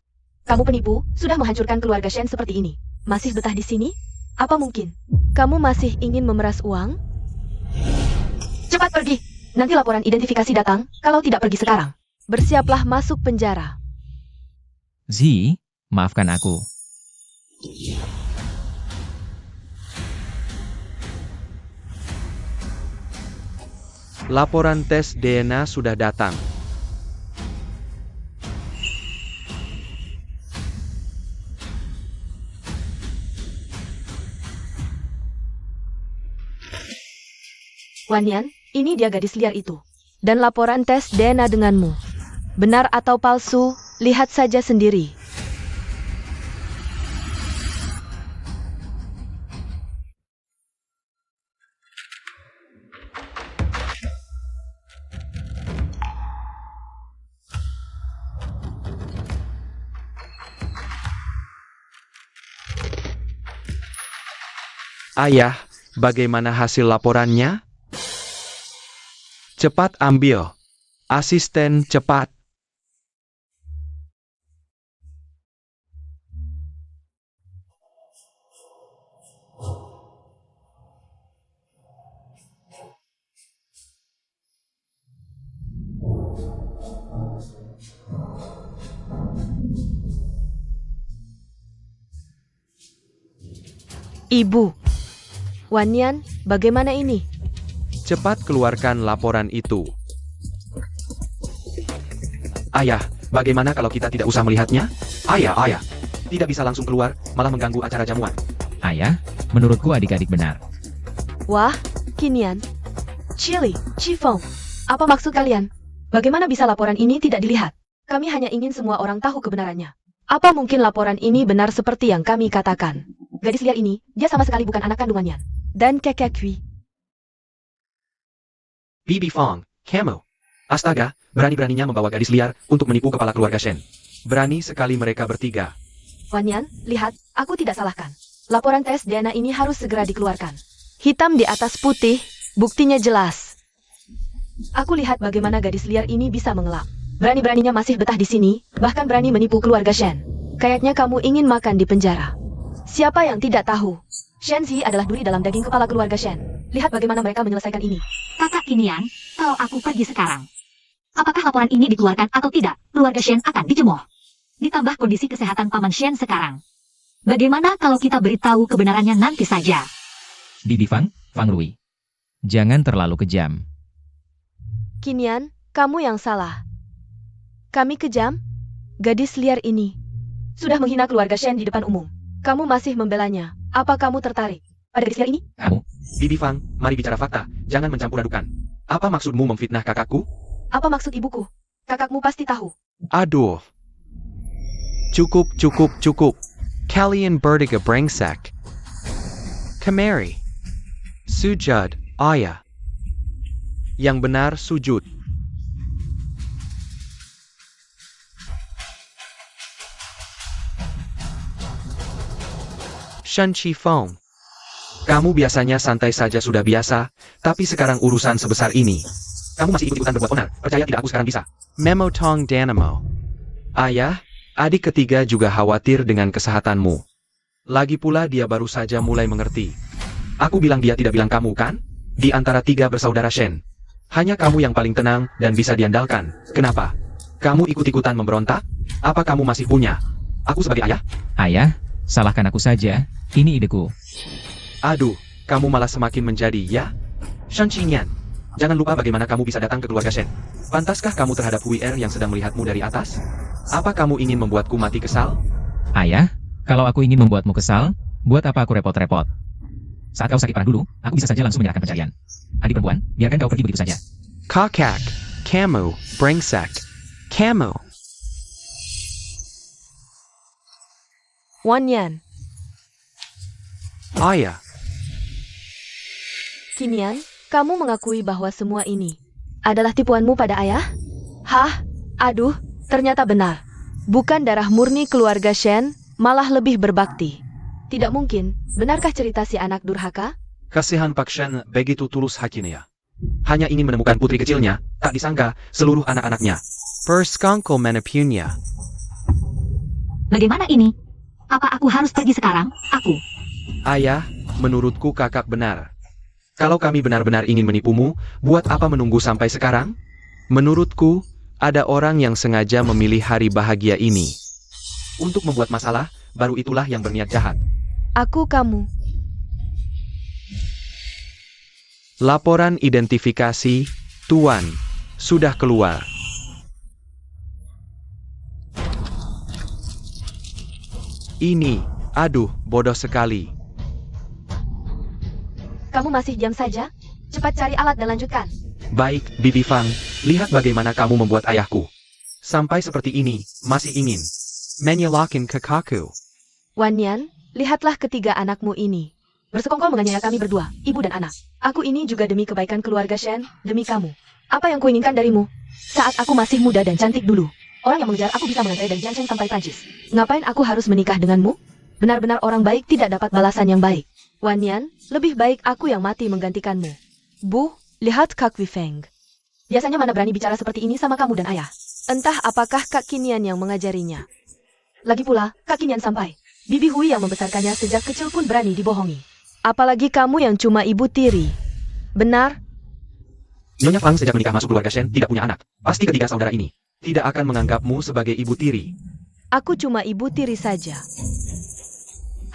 Kamu penipu, sudah menghancurkan keluarga Shen seperti ini. Masih betah di sini? Apa mungkin? Kamu masih ingin memeras uang? Cepat pergi. Nanti laporan identifikasi datang, kalau tidak pergi sekarang. bersiaplah masuk penjara. Zi, maafkan aku. Laporan tes DNA sudah datang. Wanyan, ini dia gadis liar itu. Dan laporan tes DNA denganmu. Benar atau palsu, lihat saja sendiri. Ayah, bagaimana hasil laporannya? Cepat ambil. Asisten cepat. Ibu. Wanyan, bagaimana ini? Cepat keluarkan laporan itu. Ayah, bagaimana kalau kita tidak usah melihatnya? Ayah. Tidak bisa langsung keluar, malah mengganggu acara jamuan. Ayah, menurutku adik-adik benar. Wah, Kinian. Chili, Chifong. Apa maksud kalian? Bagaimana bisa laporan ini tidak dilihat? Kami hanya ingin semua orang tahu kebenarannya. Apa mungkin laporan ini benar seperti yang kami katakan? Gadis liar ini, dia sama sekali bukan anak kandungannya. Dan Kekekwi. Bibi Fong, kamu. Astaga, berani-beraninya membawa gadis liar untuk menipu kepala keluarga Shen. Berani sekali mereka bertiga. Wanyan, lihat, aku tidak salahkan. Laporan tes DNA ini harus segera dikeluarkan. Hitam di atas putih, buktinya jelas. Aku lihat bagaimana gadis liar ini bisa mengelak. Berani-beraninya masih betah di sini, bahkan berani menipu keluarga Shen. Kayaknya kamu ingin makan di penjara. Siapa yang tidak tahu? Shen Zi adalah duri dalam daging kepala keluarga Shen. Lihat bagaimana mereka menyelesaikan ini. Kakak Kinian, kalau aku pergi sekarang, apakah laporan ini dikeluarkan atau tidak, keluarga Shen akan dicemooh. Ditambah kondisi kesehatan Paman Shen sekarang. Bagaimana kalau kita beritahu kebenarannya nanti saja? Bibi Fang Rui. Jangan terlalu kejam. Kinian, kamu yang salah. Kami kejam? Gadis liar ini sudah menghina keluarga Shen di depan umum. Kamu masih membelanya. Apa kamu tertarik pada gadis liar ini? Kamu, Bibi Fang, mari bicara fakta, jangan mencampur adukan. Apa maksudmu memfitnah kakakku? Apa maksud ibuku? Kakakmu pasti tahu. Aduh. Cukup. Kalian bertiga brengsek. Kemari. Sujud, ayah. Yang benar sujud. Shen Qifeng. Kamu biasanya santai saja sudah biasa, tapi sekarang urusan sebesar ini. Kamu masih ikut-ikutan berbuat onar, percaya tidak aku sekarang bisa. Memo Tong Danamo. Ayah, adik ketiga juga khawatir dengan kesehatanmu. Lagi pula dia baru saja mulai mengerti. Aku bilang dia tidak bilang kamu kan? Di antara tiga bersaudara Shen. Hanya kamu yang paling tenang dan bisa diandalkan. Kenapa? Kamu ikut-ikutan memberontak? Apa kamu masih punya? Aku sebagai ayah? ayah, salahkan aku saja. Ini ideku. Aduh, kamu malah semakin menjadi ya? Shen Qingyan, jangan lupa bagaimana kamu bisa datang ke keluarga Shen. Pantaskah kamu terhadap Hui Er yang sedang melihatmu dari atas? Apa kamu ingin membuatku mati kesal? Ayah, kalau aku ingin membuatmu kesal, buat apa aku repot-repot? Saat kau sakit parah dulu, aku bisa saja langsung menyerahkan pencarian. Adik perempuan, biarkan kau pergi begitu saja. Kakak, kamu, brengsek. Kamu. Wanyan, Ayah. Kinian, kamu mengakui bahwa semua ini adalah tipuanmu pada ayah? Hah? Aduh, ternyata benar. Bukan darah murni keluarga Shen, malah lebih berbakti. Tidak mungkin, benarkah cerita si anak durhaka? Kasihan Pak Shen begitu tulus hatinya. Hanya ingin menemukan putri kecilnya, tak disangka seluruh anak-anaknya. Perskangkul menepunya. Bagaimana ini? Apa aku harus pergi sekarang? Aku. Ayah, menurutku kakak benar. Kalau kami benar-benar ingin menipumu, buat apa menunggu sampai sekarang? Menurutku, Ada orang yang sengaja memilih hari bahagia ini untuk membuat masalah, baru itulah yang berniat jahat. Aku kamu. Laporan identifikasi, Tuan, sudah keluar. Ini, aduh, bodoh sekali. Kamu masih diam saja? Cepat cari alat dan lanjutkan. Baik, Bibi Fang, lihat bagaimana kamu membuat ayahku. Sampai seperti ini, masih ingin menyalahkan kakakku. Wan Yan, lihatlah ketiga anakmu ini. Bersekongkol menganiaya kami berdua, ibu dan anak. Aku ini juga demi kebaikan keluarga Shen, demi kamu. Apa yang kuinginkan darimu? Saat aku masih muda dan cantik dulu, orang yang mengejar aku bisa mengantar dari Jiangsheng sampai Prancis. Ngapain aku harus menikah denganmu? Benar-benar orang baik tidak dapat balasan yang baik. Wan Yan, lebih baik aku yang mati menggantikanmu. Bu, lihat Kak Wifeng. Biasanya mana berani bicara seperti ini sama kamu dan ayah. Entah apakah Kak Qinian yang mengajarinya. Lagi pula, Kak Qinian sampai. Bibi Hui yang membesarkannya sejak kecil pun berani dibohongi. Apalagi kamu yang cuma ibu tiri. Benar? Nyonya Fang sejak menikah masuk keluarga Shen tidak punya anak. Pasti ketiga saudara ini tidak akan menganggapmu sebagai ibu tiri. Aku cuma ibu tiri saja.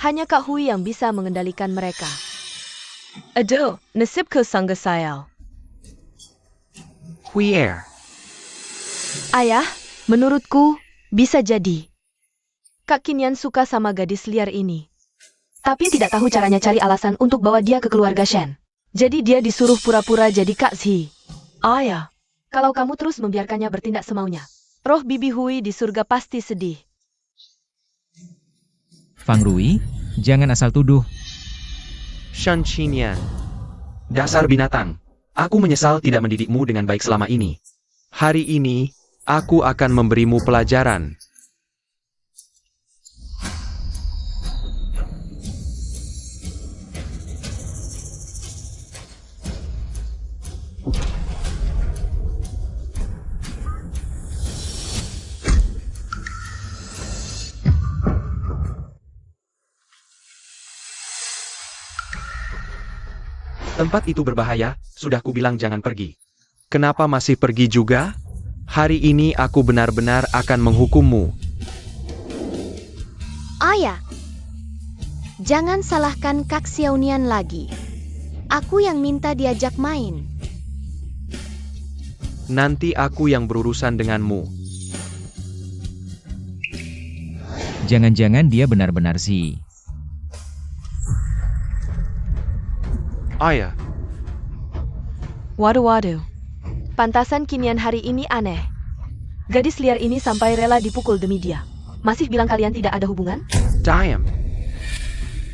Hanya Kak Hui yang bisa mengendalikan mereka. Aduh, nasibku sanggup sayal. Huier. Ayah, menurutku, bisa jadi. Kak Qinian suka sama gadis liar ini. Tapi tidak tahu caranya cari alasan untuk bawa dia ke keluarga Shen. Jadi dia disuruh pura-pura jadi Kak Zhi. Ayah, kalau kamu terus membiarkannya bertindak semaunya, roh Bibi Hui di surga pasti sedih. Fang Rui, jangan asal tuduh. Shen Qinian. Dasar binatang. Aku menyesal tidak mendidikmu dengan baik selama ini. Hari ini, aku akan memberimu pelajaran. Tempat itu berbahaya, sudah kubilang jangan pergi. Kenapa masih pergi juga? Hari ini aku benar-benar akan menghukummu. Ayah, jangan salahkan Kak Xiaonian lagi. Aku yang minta diajak main. Nanti aku yang berurusan denganmu. Jangan-jangan dia benar-benar sih. Ayah, Waduh. Pantasan Qinian hari ini aneh. Gadis liar ini sampai rela dipukul demi dia. Masih bilang kalian tidak ada hubungan? diam.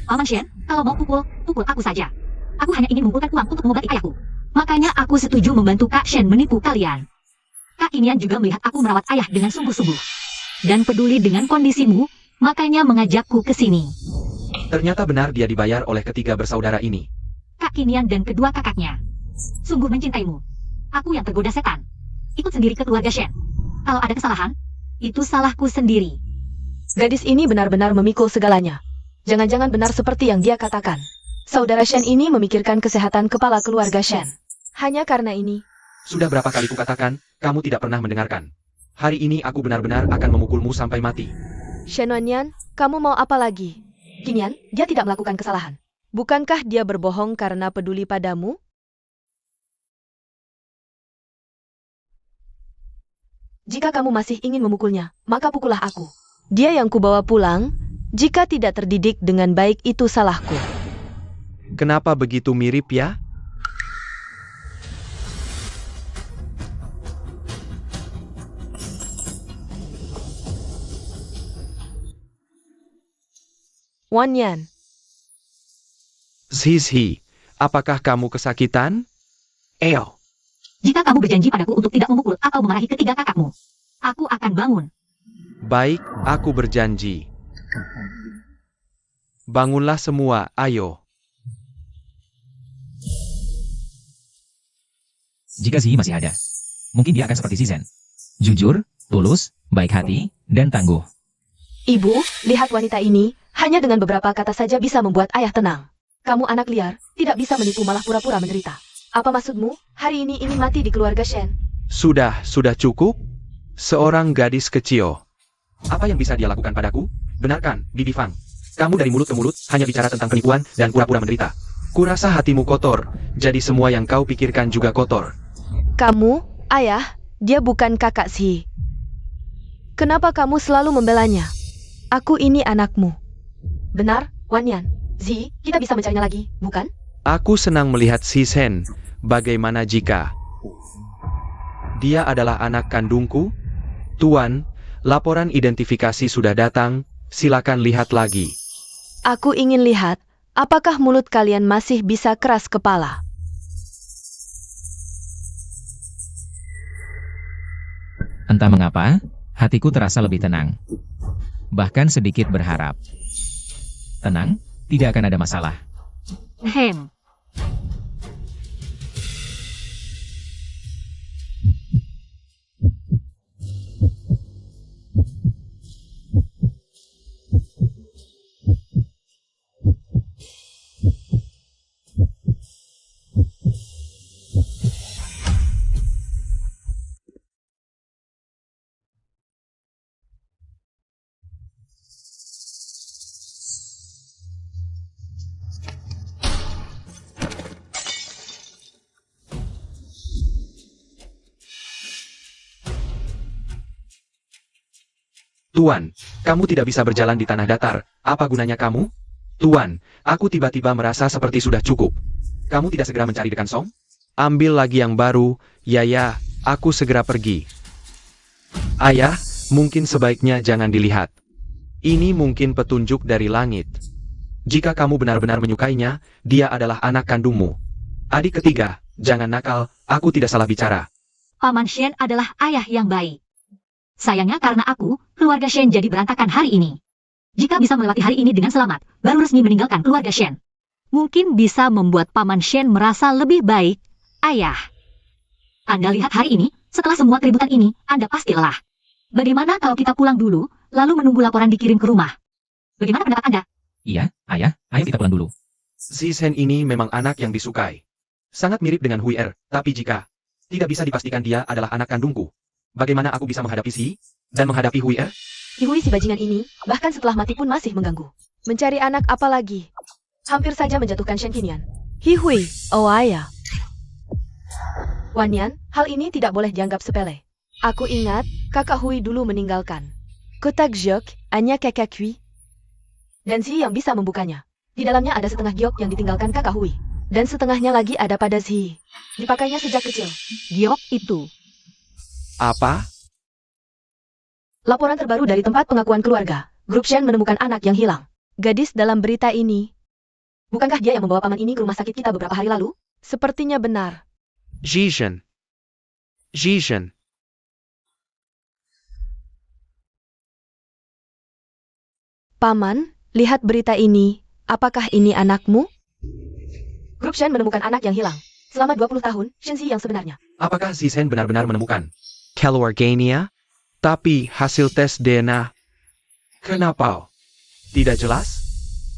Paman Shen, kalau mau pukul aku saja. Aku hanya ingin mengumpulkan uang untuk mengobati ayahku. Makanya aku setuju membantu Kak Shen menipu kalian. Kak Qinian juga melihat aku merawat ayah dengan sungguh-sungguh. Dan peduli dengan kondisimu, makanya mengajakku ke sini. Ternyata benar dia dibayar oleh ketiga bersaudara ini. Kak Qinian dan kedua kakaknya. Sungguh mencintaimu. Aku yang tergoda setan. Ikut sendiri ke keluarga Shen. Kalau ada kesalahan, itu salahku sendiri. Gadis ini benar-benar memikul segalanya. Jangan-jangan benar seperti yang dia katakan. Saudara Shen ini memikirkan kesehatan kepala keluarga Shen. Hanya karena ini. Sudah berapa kali kukatakan, kamu tidak pernah mendengarkan. Hari ini aku benar-benar akan memukulmu sampai mati. Shen Wanyan, kamu mau apa lagi? Qinian, dia tidak melakukan kesalahan. Bukankah dia berbohong karena peduli padamu? Jika kamu masih ingin memukulnya, maka pukullah aku. Dia yang kubawa pulang, jika tidak terdidik dengan baik itu salahku. Kenapa begitu mirip ya? Wanyan, Zhi, apakah kamu kesakitan? Eo. Jika kamu berjanji padaku untuk tidak memukul atau memarahi ketiga kakakmu, aku akan bangun. Baik, aku berjanji. Bangunlah semua, ayo. Jika Ziyi masih ada, mungkin dia akan seperti Zizen. Jujur, tulus, baik hati, dan tangguh. Ibu, lihat wanita ini, hanya dengan beberapa kata saja bisa membuat ayah tenang. Kamu anak liar, tidak bisa menipu malah pura-pura menderita. Apa maksudmu, hari ini ingin mati di keluarga Shen? Sudah cukup? Seorang gadis kecil. Apa yang bisa dia lakukan padaku? Benarkan, Bibi Fang. Kamu dari mulut ke mulut hanya bicara tentang penipuan dan pura-pura menderita. Kurasa hatimu kotor, jadi semua yang kau pikirkan juga kotor. Kamu, ayah, dia bukan kakak Zhi. Kenapa kamu selalu membelanya? Aku ini anakmu. Benar, Wanyan. Zhi, kita bisa mencarinya lagi, bukan? Aku senang melihat si Sen. Bagaimana jika dia adalah anak kandungku? Tuan, laporan identifikasi sudah datang, silakan lihat lagi. Aku ingin lihat, apakah mulut kalian masih bisa keras kepala? Entah mengapa, hatiku terasa lebih tenang. Bahkan sedikit berharap. Tenang, tidak akan ada masalah. Hem. Tuan, kamu tidak bisa berjalan di tanah datar. Apa gunanya kamu? Tuan, aku tiba-tiba merasa seperti sudah cukup. Kamu tidak segera mencari Dekan Song? Ambil lagi yang baru. Ya, aku segera pergi. Ayah, mungkin sebaiknya jangan dilihat. Ini mungkin petunjuk dari langit. Jika kamu benar-benar menyukainya, dia adalah anak kandungmu. Adik ketiga, jangan nakal, aku tidak salah bicara. Paman Shen adalah ayah yang baik. Sayangnya karena aku, keluarga Shen jadi berantakan hari ini. Jika bisa melewati hari ini dengan selamat, baru resmi meninggalkan keluarga Shen. Mungkin bisa membuat Paman Shen merasa lebih baik, ayah. Anda lihat hari ini, setelah semua keributan ini, Anda pasti lelah. Bagaimana kalau kita pulang dulu, lalu menunggu laporan dikirim ke rumah? Bagaimana pendapat Anda? Iya, ayah, ayo kita pulang dulu. Si Sen ini memang anak yang disukai. Sangat mirip dengan Hui Er, tapi jika tidak bisa dipastikan dia adalah anak kandungku, bagaimana aku bisa menghadapi Si dan menghadapi Hui Er? Hihui si bajingan ini, bahkan setelah mati pun masih mengganggu. Mencari anak apa lagi? Hampir saja menjatuhkan Shen Qinian. Hihui, oh ayah. Wanyan, hal ini tidak boleh dianggap sepele. Aku ingat, kakak Hui dulu meninggalkan kotak giok, hanya kakak Kui. Dan Zhi yang bisa membukanya. Di dalamnya ada setengah giok yang ditinggalkan kakak Hui. Dan setengahnya lagi ada pada Zhi. Dipakainya sejak kecil. Giok itu. Apa? Laporan terbaru dari tempat pengakuan keluarga. Grup Shen menemukan anak yang hilang. Gadis dalam berita ini. Bukankah dia yang membawa paman ini ke rumah sakit kita beberapa hari lalu? Sepertinya benar. Zhishen. Paman, lihat berita ini. Apakah ini anakmu? Grup Shen menemukan anak yang hilang. Selama 20 tahun, Shenzi yang sebenarnya. Apakah Si Sen benar-benar menemukan keluarganya? Tapi hasil tes DNA, kenapa? Tidak jelas?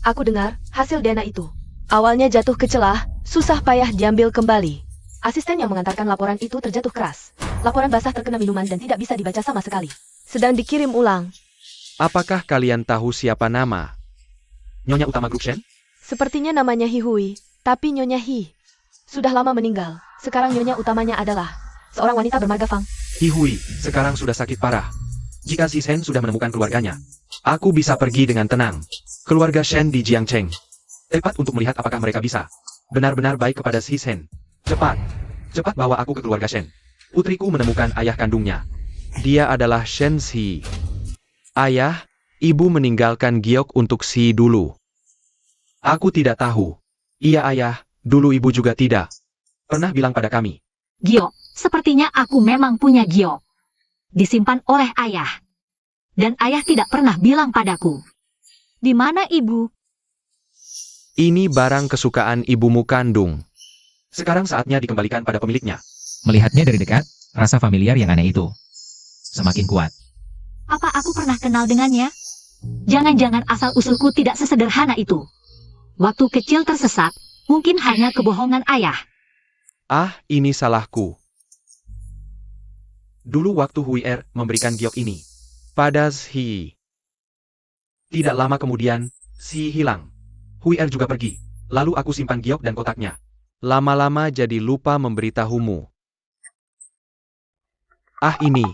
Aku dengar, hasil DNA itu. Awalnya jatuh ke celah, susah payah diambil kembali. Asisten yang mengantarkan laporan itu terjatuh keras. Laporan basah terkena minuman dan tidak bisa dibaca sama sekali. Sedang dikirim ulang. Apakah kalian tahu siapa nama Nyonya utama Grup Shen? Sepertinya namanya Hihui, tapi Nyonya Hi sudah lama meninggal. Sekarang nyonya utamanya adalah seorang wanita bermarga Fang. Hihui, sekarang sudah sakit parah. Jika Si Sen sudah menemukan keluarganya, aku bisa pergi dengan tenang. Keluarga Shen di Jiangcheng. Tepat untuk melihat apakah mereka bisa benar-benar baik kepada Si Sen. Cepat bawa aku ke keluarga Shen. Putriku menemukan ayah kandungnya. Dia adalah Shen Si. Ayah, ibu meninggalkan giok untuk Si dulu. Aku tidak tahu. Iya ayah, dulu ibu juga tidak pernah bilang pada kami. Giok, sepertinya aku memang punya giok. Disimpan oleh ayah. Dan ayah tidak pernah bilang padaku. Di mana ibu? Ini barang kesukaan ibumu kandung. Sekarang saatnya dikembalikan pada pemiliknya. Melihatnya dari dekat, rasa familiar yang aneh itu semakin kuat. Apa aku pernah kenal dengannya? Jangan-jangan asal-usulku tidak sesederhana itu. Waktu kecil tersesat, mungkin hanya kebohongan ayah. Ah, ini salahku. Dulu waktu Huier memberikan giok ini pada Zhi. Tidak lama kemudian, Zhi hilang. Huier juga pergi. Lalu aku simpan giok dan kotaknya. Lama-lama jadi lupa memberitahumu. Ah ini.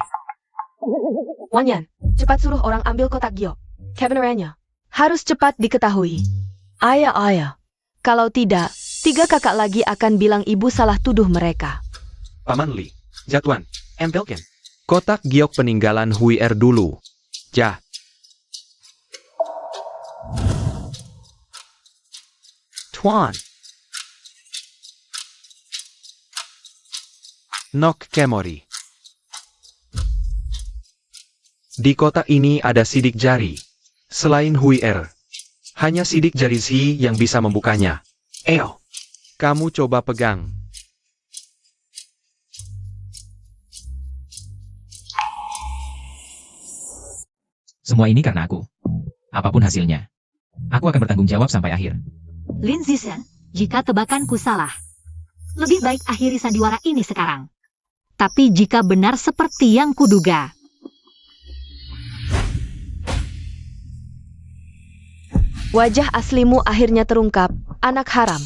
Wan Yan, cepat suruh orang ambil kotak giok. Kebenarannya harus cepat diketahui. Ayah. Kalau tidak, 3 kakak lagi akan bilang ibu salah tuduh mereka. Paman Li, Jatuan, empelkan. Kotak giok peninggalan Huier dulu. Ja. Tuan. Nok Kemori. Di kotak ini ada sidik jari. Selain Huier, hanya sidik jari Zhi yang bisa membukanya. Eo, kamu coba pegang. Semua ini karena aku. Apapun hasilnya, aku akan bertanggung jawab sampai akhir. Lin Zisen, jika tebakanku salah, lebih baik akhiri sandiwara ini sekarang. Tapi jika benar seperti yang kuduga, Wajah aslimu akhirnya terungkap, anak haram.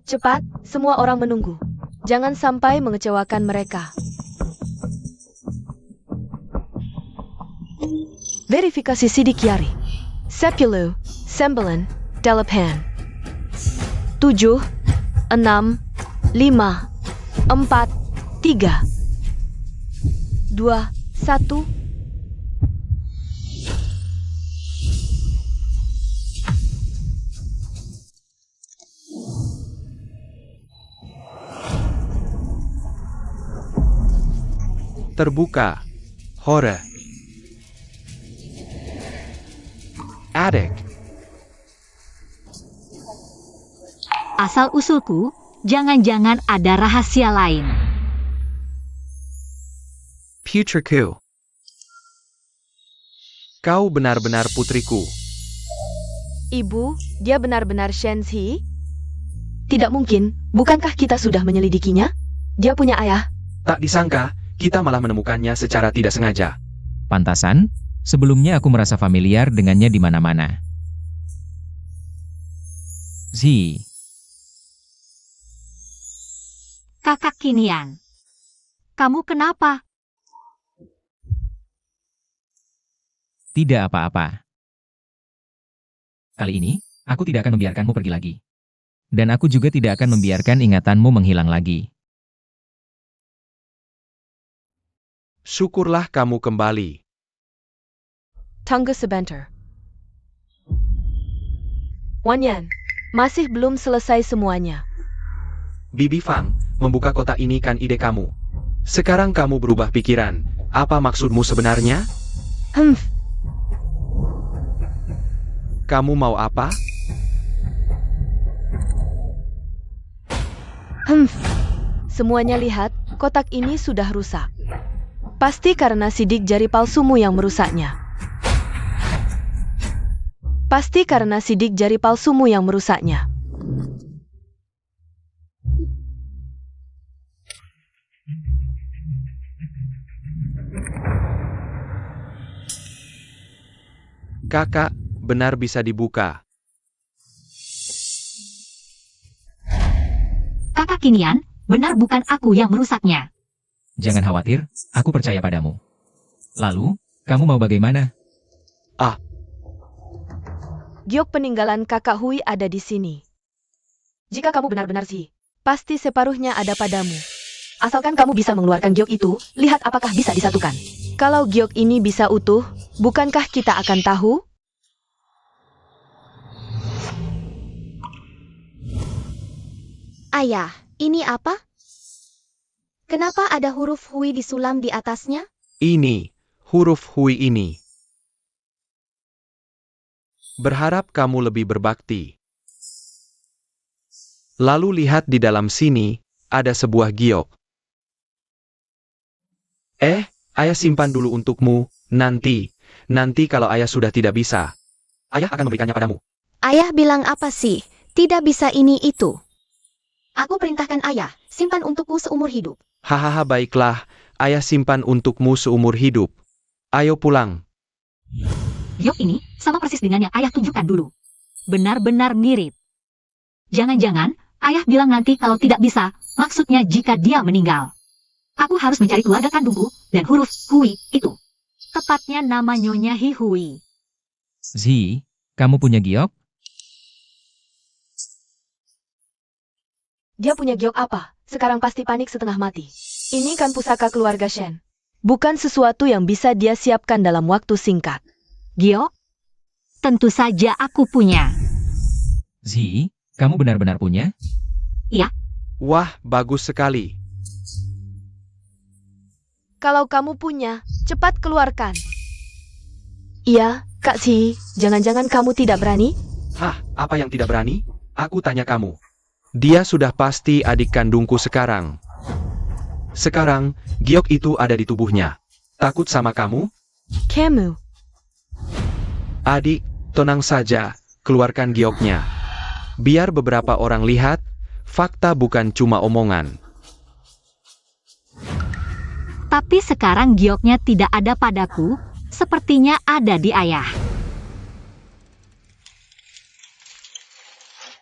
Cepat, semua orang menunggu. Jangan sampai mengecewakan mereka. Verifikasi sidik jari. Sepuluh, 9, Delapan. 7, 6, 5, 4, 3, 2, 1. Terbuka. Hore. Adik. asal-usulku, jangan-jangan ada rahasia lain. Putriku. Kau benar-benar putriku. Ibu, dia benar-benar Shenzi? Tidak mungkin, bukankah kita sudah menyelidikinya? Dia punya ayah. Tak disangka, kita malah menemukannya secara tidak sengaja. Pantasan, sebelumnya aku merasa familiar dengannya di mana-mana. Zhi, Kakak Qinian, kamu kenapa? tidak apa-apa. Kali ini, aku tidak akan membiarkanmu pergi lagi. Dan aku juga tidak akan membiarkan ingatanmu menghilang lagi. Syukurlah kamu kembali. Tunggu sebentar. Wan Yan, masih belum selesai semuanya. Bibi Fang, membuka kotak ini kan ide kamu. Sekarang kamu berubah pikiran. Apa maksudmu sebenarnya? Kamu mau apa? Semuanya lihat, kotak ini sudah rusak. Pasti karena sidik jari palsumu yang merusaknya. Pasti karena sidik jari palsumu yang merusaknya. Kakak, benar bisa dibuka. Kakak Qinian, benar bukan aku yang merusaknya. Jangan khawatir, aku percaya padamu. Lalu, kamu mau bagaimana? Giok peninggalan kakak Hui ada di sini. Jika kamu benar-benar Zhi, pasti separuhnya ada padamu. Asalkan kamu bisa mengeluarkan giok itu, lihat apakah bisa disatukan. Kalau giok ini bisa utuh, bukankah kita akan tahu? Ayah, ini apa? Kenapa ada huruf Hui disulam di atasnya? Ini, huruf Hui ini. Berharap kamu lebih berbakti. Lalu lihat di dalam sini, ada sebuah giok. Ayah simpan dulu untukmu, nanti kalau ayah sudah tidak bisa, ayah akan memberikannya padamu. Ayah bilang apa sih? Tidak bisa ini itu. Aku perintahkan ayah, simpan untukku seumur hidup. Hahaha baiklah, ayah simpan untukmu seumur hidup. Ayo pulang. Giok ini sama persis dengan yang ayah tunjukkan dulu. Benar-benar mirip. Jangan-jangan ayah bilang nanti kalau tidak bisa, maksudnya jika dia meninggal. Aku harus mencari keluarga kandungku dan huruf Hui itu. Tepatnya nama Nyonya Hihui. Zi, kamu punya giok? Dia punya giok apa? Sekarang pasti panik setengah mati. Ini kan pusaka keluarga Shen. Bukan sesuatu yang bisa dia siapkan dalam waktu singkat. Giok? Tentu saja aku punya. Zi, kamu benar-benar punya? Wah, bagus sekali. Kalau kamu punya, cepat keluarkan. Iya, Kak Si, jangan-jangan kamu tidak berani? Hah, apa yang tidak berani? Aku tanya kamu. Dia sudah pasti adik kandungku sekarang. Sekarang, giok itu ada di tubuhnya. Takut sama kamu? Kamu. Adik, tenang saja, keluarkan gioknya. Biar beberapa orang lihat, fakta bukan cuma omongan. Tapi sekarang gioknya tidak ada padaku, sepertinya ada di ayah.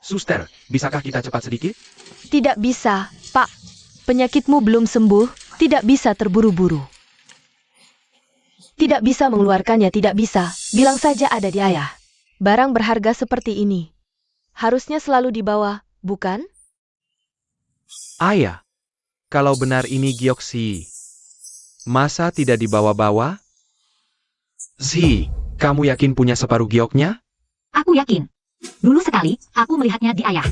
Suster, bisakah kita cepat sedikit? Tidak bisa, Pak. Penyakitmu belum sembuh, tidak bisa terburu-buru. Tidak bisa mengeluarkannya, tidak bisa. Bilang saja ada di ayah. Barang berharga seperti ini. Harusnya selalu dibawa, bukan? Ayah, kalau benar ini giok Si, masa tidak dibawa-bawa? Si, kamu yakin punya separuh gioknya? Aku yakin. Dulu sekali, aku melihatnya di ayah.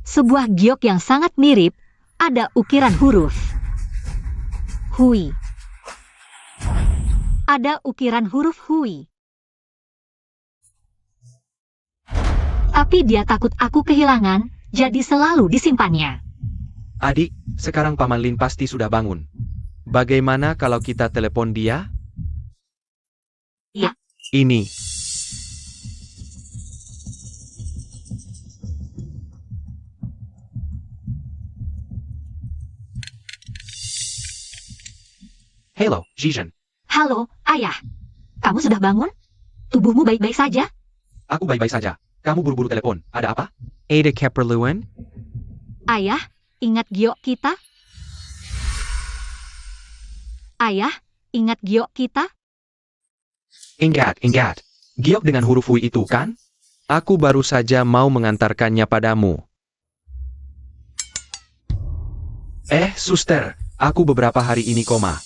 Sebuah giok yang sangat mirip, ada ukiran huruf Hui. Ada ukiran huruf Hui. Tapi dia takut aku kehilangan, jadi selalu disimpannya. Adik, sekarang Paman Lin pasti sudah bangun. Bagaimana kalau kita telepon dia? Ya. Ini. Halo, Zizhen. Halo, ayah. Kamu sudah bangun? Tubuhmu baik-baik saja? Aku baik-baik saja. Kamu buru-buru telepon. Ada apa? Ada keperluan? Ayah, ingat giok kita? Ayah, ingat giok kita? Ingat. Giok dengan huruf Hui itu kan? Aku baru saja mau mengantarkannya padamu. Suster, aku beberapa hari ini koma.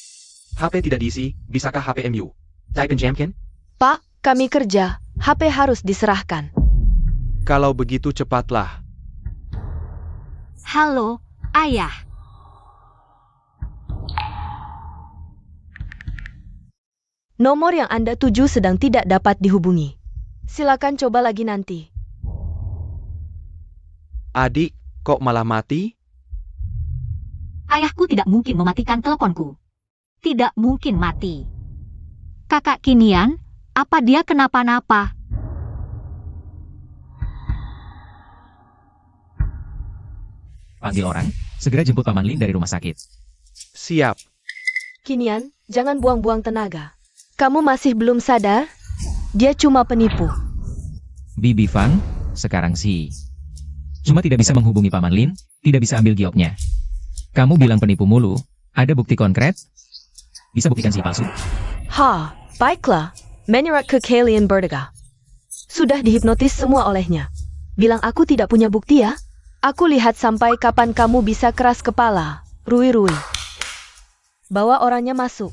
HP tidak diisi, bisakah HP MU? Type in Jamkin? Pak, kami kerja. HP harus diserahkan. Kalau begitu cepatlah. Halo, ayah. Nomor yang Anda tuju sedang tidak dapat dihubungi. Silakan coba lagi nanti. Adik, kok malah mati? Ayahku tidak mungkin mematikan teleponku. Tidak mungkin mati. Kakak Kinian, apa dia kenapa-napa? Panggil orang, segera jemput Paman Lin dari rumah sakit. Siap. Kinian, jangan buang-buang tenaga. Kamu masih belum sadar? Dia cuma penipu. Bibi Fang, sekarang sih. Cuma tidak bisa menghubungi Paman Lin, tidak bisa ambil gioknya. Kamu bilang penipu mulu, ada bukti konkret? Bisa buktikan si palsu? Ha, baiklah. Menyerat ke Kalian Bertiga. Sudah dihipnotis semua olehnya. Bilang aku tidak punya bukti ya? Aku lihat sampai kapan kamu bisa keras kepala. Rui. Bawa orangnya masuk.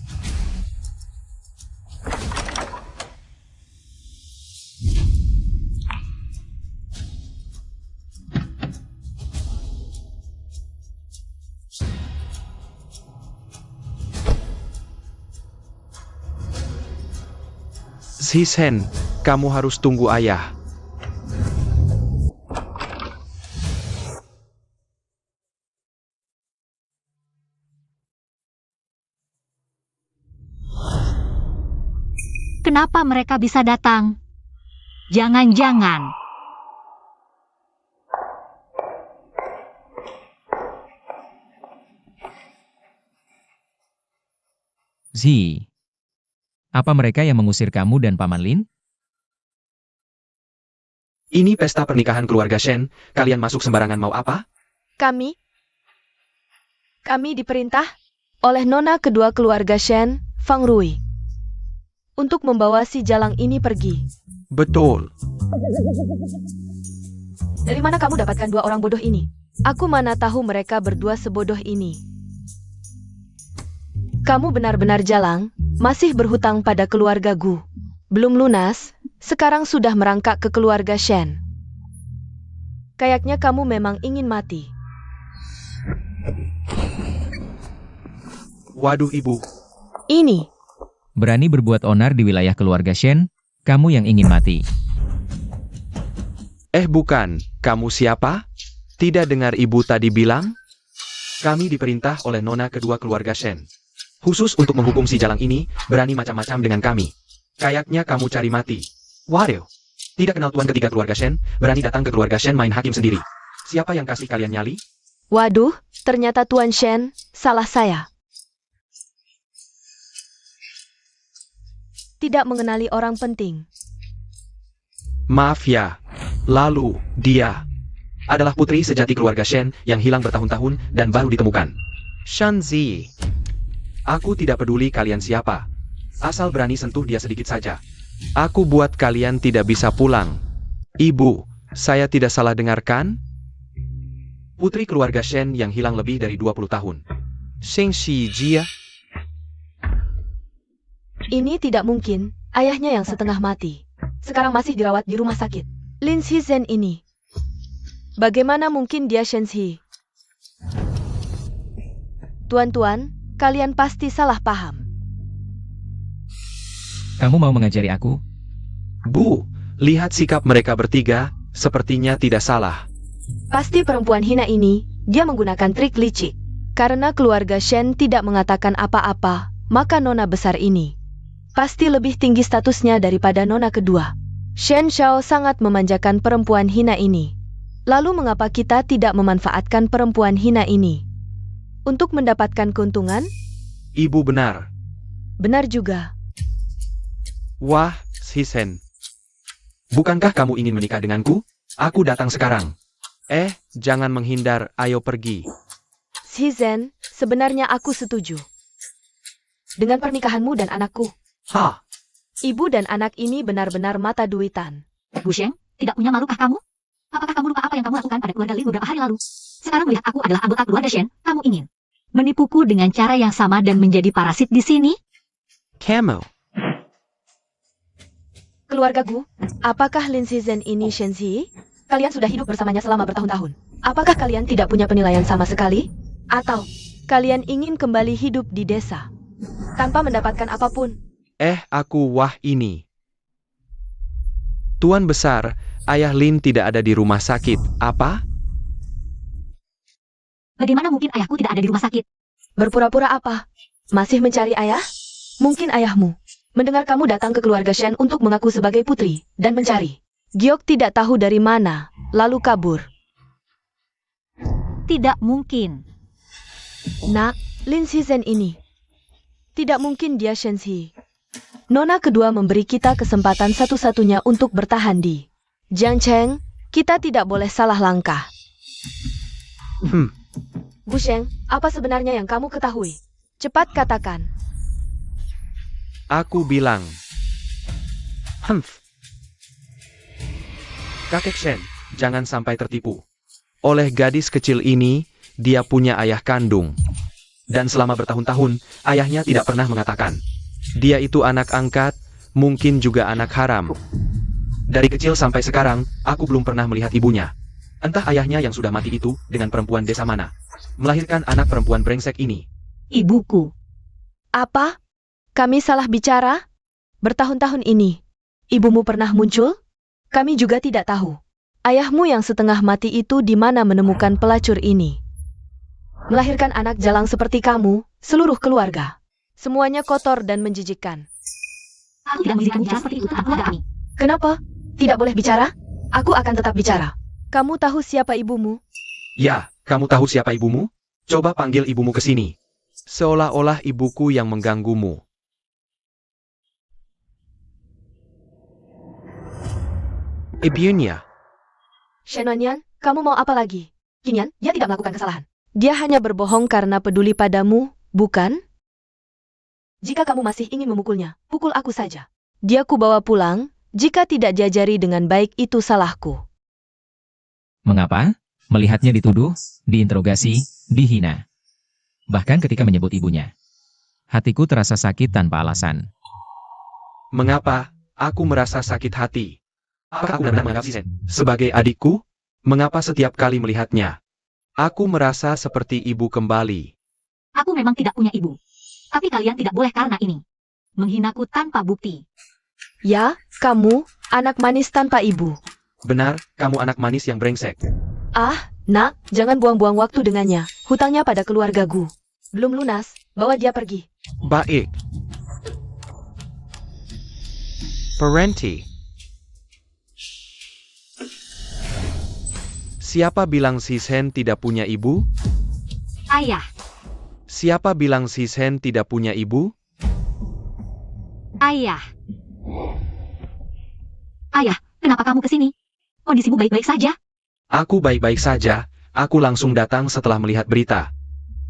Zizhen, kamu harus tunggu ayah. Kenapa mereka bisa datang? Jangan-jangan. Zi, apa mereka yang mengusir kamu dan Paman Lin? Ini pesta pernikahan keluarga Shen, kalian masuk sembarangan mau apa? Kami diperintah oleh nona kedua keluarga Shen, Fang Rui, untuk membawa si Jalang ini pergi. Betul. Dari mana kamu dapatkan dua orang bodoh ini? Aku mana tahu mereka berdua sebodoh ini. Kamu benar-benar Jalang, masih berhutang pada keluarga Gu. Belum lunas, sekarang sudah merangkak ke keluarga Shen. Kayaknya kamu memang ingin mati. Waduh ibu, Ini, Berani berbuat onar di wilayah keluarga Shen, kamu yang ingin mati. bukan, kamu siapa? Tidak dengar ibu tadi bilang? Kami diperintah oleh nona kedua keluarga Shen. Khusus untuk menghukum si Jalang ini, berani macam-macam dengan kami. Kayaknya kamu cari mati. Waduh, tidak kenal tuan ketiga keluarga Shen, berani datang ke keluarga Shen main hakim sendiri. Siapa yang kasih kalian nyali? waduh, ternyata Tuan Shen, salah saya. Tidak mengenali orang penting. Maaf ya. Lalu, dia adalah putri sejati keluarga Shen yang hilang bertahun-tahun dan baru ditemukan. Shanzi. Aku tidak peduli kalian siapa. Asal berani sentuh dia sedikit saja. Aku buat kalian tidak bisa pulang. Ibu, saya tidak salah dengarkan? Putri keluarga Shen yang hilang lebih dari 20 tahun. Sheng Shi Jia. Ini tidak mungkin, ayahnya yang setengah mati. Sekarang masih dirawat di rumah sakit. Lin Shizhen ini. Bagaimana mungkin dia Shen Shi? Tuan-tuan, kalian pasti salah paham. Kamu mau mengajari aku? Bu, lihat sikap mereka bertiga, sepertinya tidak salah. Pasti perempuan hina ini, dia menggunakan trik licik. Karena keluarga Shen tidak mengatakan apa-apa, maka nona besar ini pasti lebih tinggi statusnya daripada nona kedua. Shen Shao sangat memanjakan perempuan hina ini. Lalu mengapa kita tidak memanfaatkan perempuan hina ini untuk mendapatkan keuntungan? Ibu benar. Benar juga. Wah, Shisen. Bukankah kamu ingin menikah denganku? Aku datang sekarang. Jangan menghindar, ayo pergi. Shizhen, sebenarnya aku setuju dengan pernikahanmu dan anakku. Hah? Ibu dan anak ini benar-benar mata duitan. Bu Sheng, tidak punya malukah kamu? Apakah kamu lupa apa yang kamu lakukan pada keluarga Lin beberapa hari lalu? Sekarang melihat aku adalah anggota keluarga Shen, kamu ingin menipuku dengan cara yang sama dan menjadi parasit di sini? Kamu. Keluarga Gu, apakah Lin Shizhen ini Shen Shi? Kalian sudah hidup bersamanya selama bertahun-tahun. Apakah kalian tidak punya penilaian sama sekali? Atau kalian ingin kembali hidup di desa tanpa mendapatkan apapun? Aku wah ini. Tuan besar, ayah Lin tidak ada di rumah sakit. Apa? Bagaimana mungkin ayahku tidak ada di rumah sakit? Berpura-pura apa? Masih mencari ayah? Mungkin ayahmu mendengar kamu datang ke keluarga Shen untuk mengaku sebagai putri dan mencari. Giok tidak tahu dari mana, lalu kabur. Tidak mungkin. Nak, Lin Shizhen ini. Tidak mungkin dia Shen Shi. Nona kedua memberi kita kesempatan satu-satunya untuk bertahan di Jiang Cheng. Kita tidak boleh salah langkah. Bu Sheng, apa sebenarnya yang kamu ketahui? Cepat katakan. Aku bilang. Kakek Shen, jangan sampai tertipu. Oleh gadis kecil ini, dia punya ayah kandung. Dan selama bertahun-tahun, ayahnya tidak pernah mengatakan. Dia itu anak angkat, mungkin juga anak haram. Dari kecil sampai sekarang, aku belum pernah melihat ibunya. Entah ayahnya yang sudah mati itu dengan perempuan desa mana. Melahirkan anak perempuan brengsek ini. Ibuku. Apa? Kami salah bicara? Bertahun-tahun ini, ibumu pernah muncul? Kami juga tidak tahu. Ayahmu yang setengah mati itu di mana menemukan pelacur ini? Melahirkan anak jalang seperti kamu, seluruh keluarga. Semuanya kotor dan menjijikkan. Aku tidak mengizinkan bicara seperti itu tentang keluarga kami. Kenapa? Tidak boleh bicara? Aku akan tetap bicara. Kamu tahu siapa ibumu? Ya, kamu tahu siapa ibumu? Coba panggil ibumu ke sini. Seolah-olah ibuku yang mengganggumu. Ibunya. Shen Wanyan, kamu mau apa lagi? Qingyan, dia tidak melakukan kesalahan. Dia hanya berbohong karena peduli padamu, bukan? Jika kamu masih ingin memukulnya, pukul aku saja. Dia kubawa pulang, jika tidak diajari dengan baik itu salahku. Mengapa? Melihatnya dituduh, diinterogasi, dihina. Bahkan ketika menyebut ibunya. Hatiku terasa sakit tanpa alasan. Mengapa aku merasa sakit hati? Apakah aku benar-benar menganggap Shizhen sebagai adikku? Mengapa setiap kali melihatnya, aku merasa seperti ibu kembali? Aku memang tidak punya ibu. Tapi kalian tidak boleh karena ini. Menghinaku tanpa bukti. Ya, kamu, anak manis tanpa ibu. Benar, kamu anak manis yang brengsek. Ah, nak, jangan buang-buang waktu dengannya. Hutangnya pada keluargaku belum lunas, bawa dia pergi. Baik. Parenti. Siapa bilang Shizhen tidak punya ibu? Ayah, Siapa bilang Shizhen tidak punya ibu? ayah. Ayah, kenapa kamu kesini? Kondisimu baik-baik saja? Aku baik-baik saja, aku langsung datang setelah melihat berita.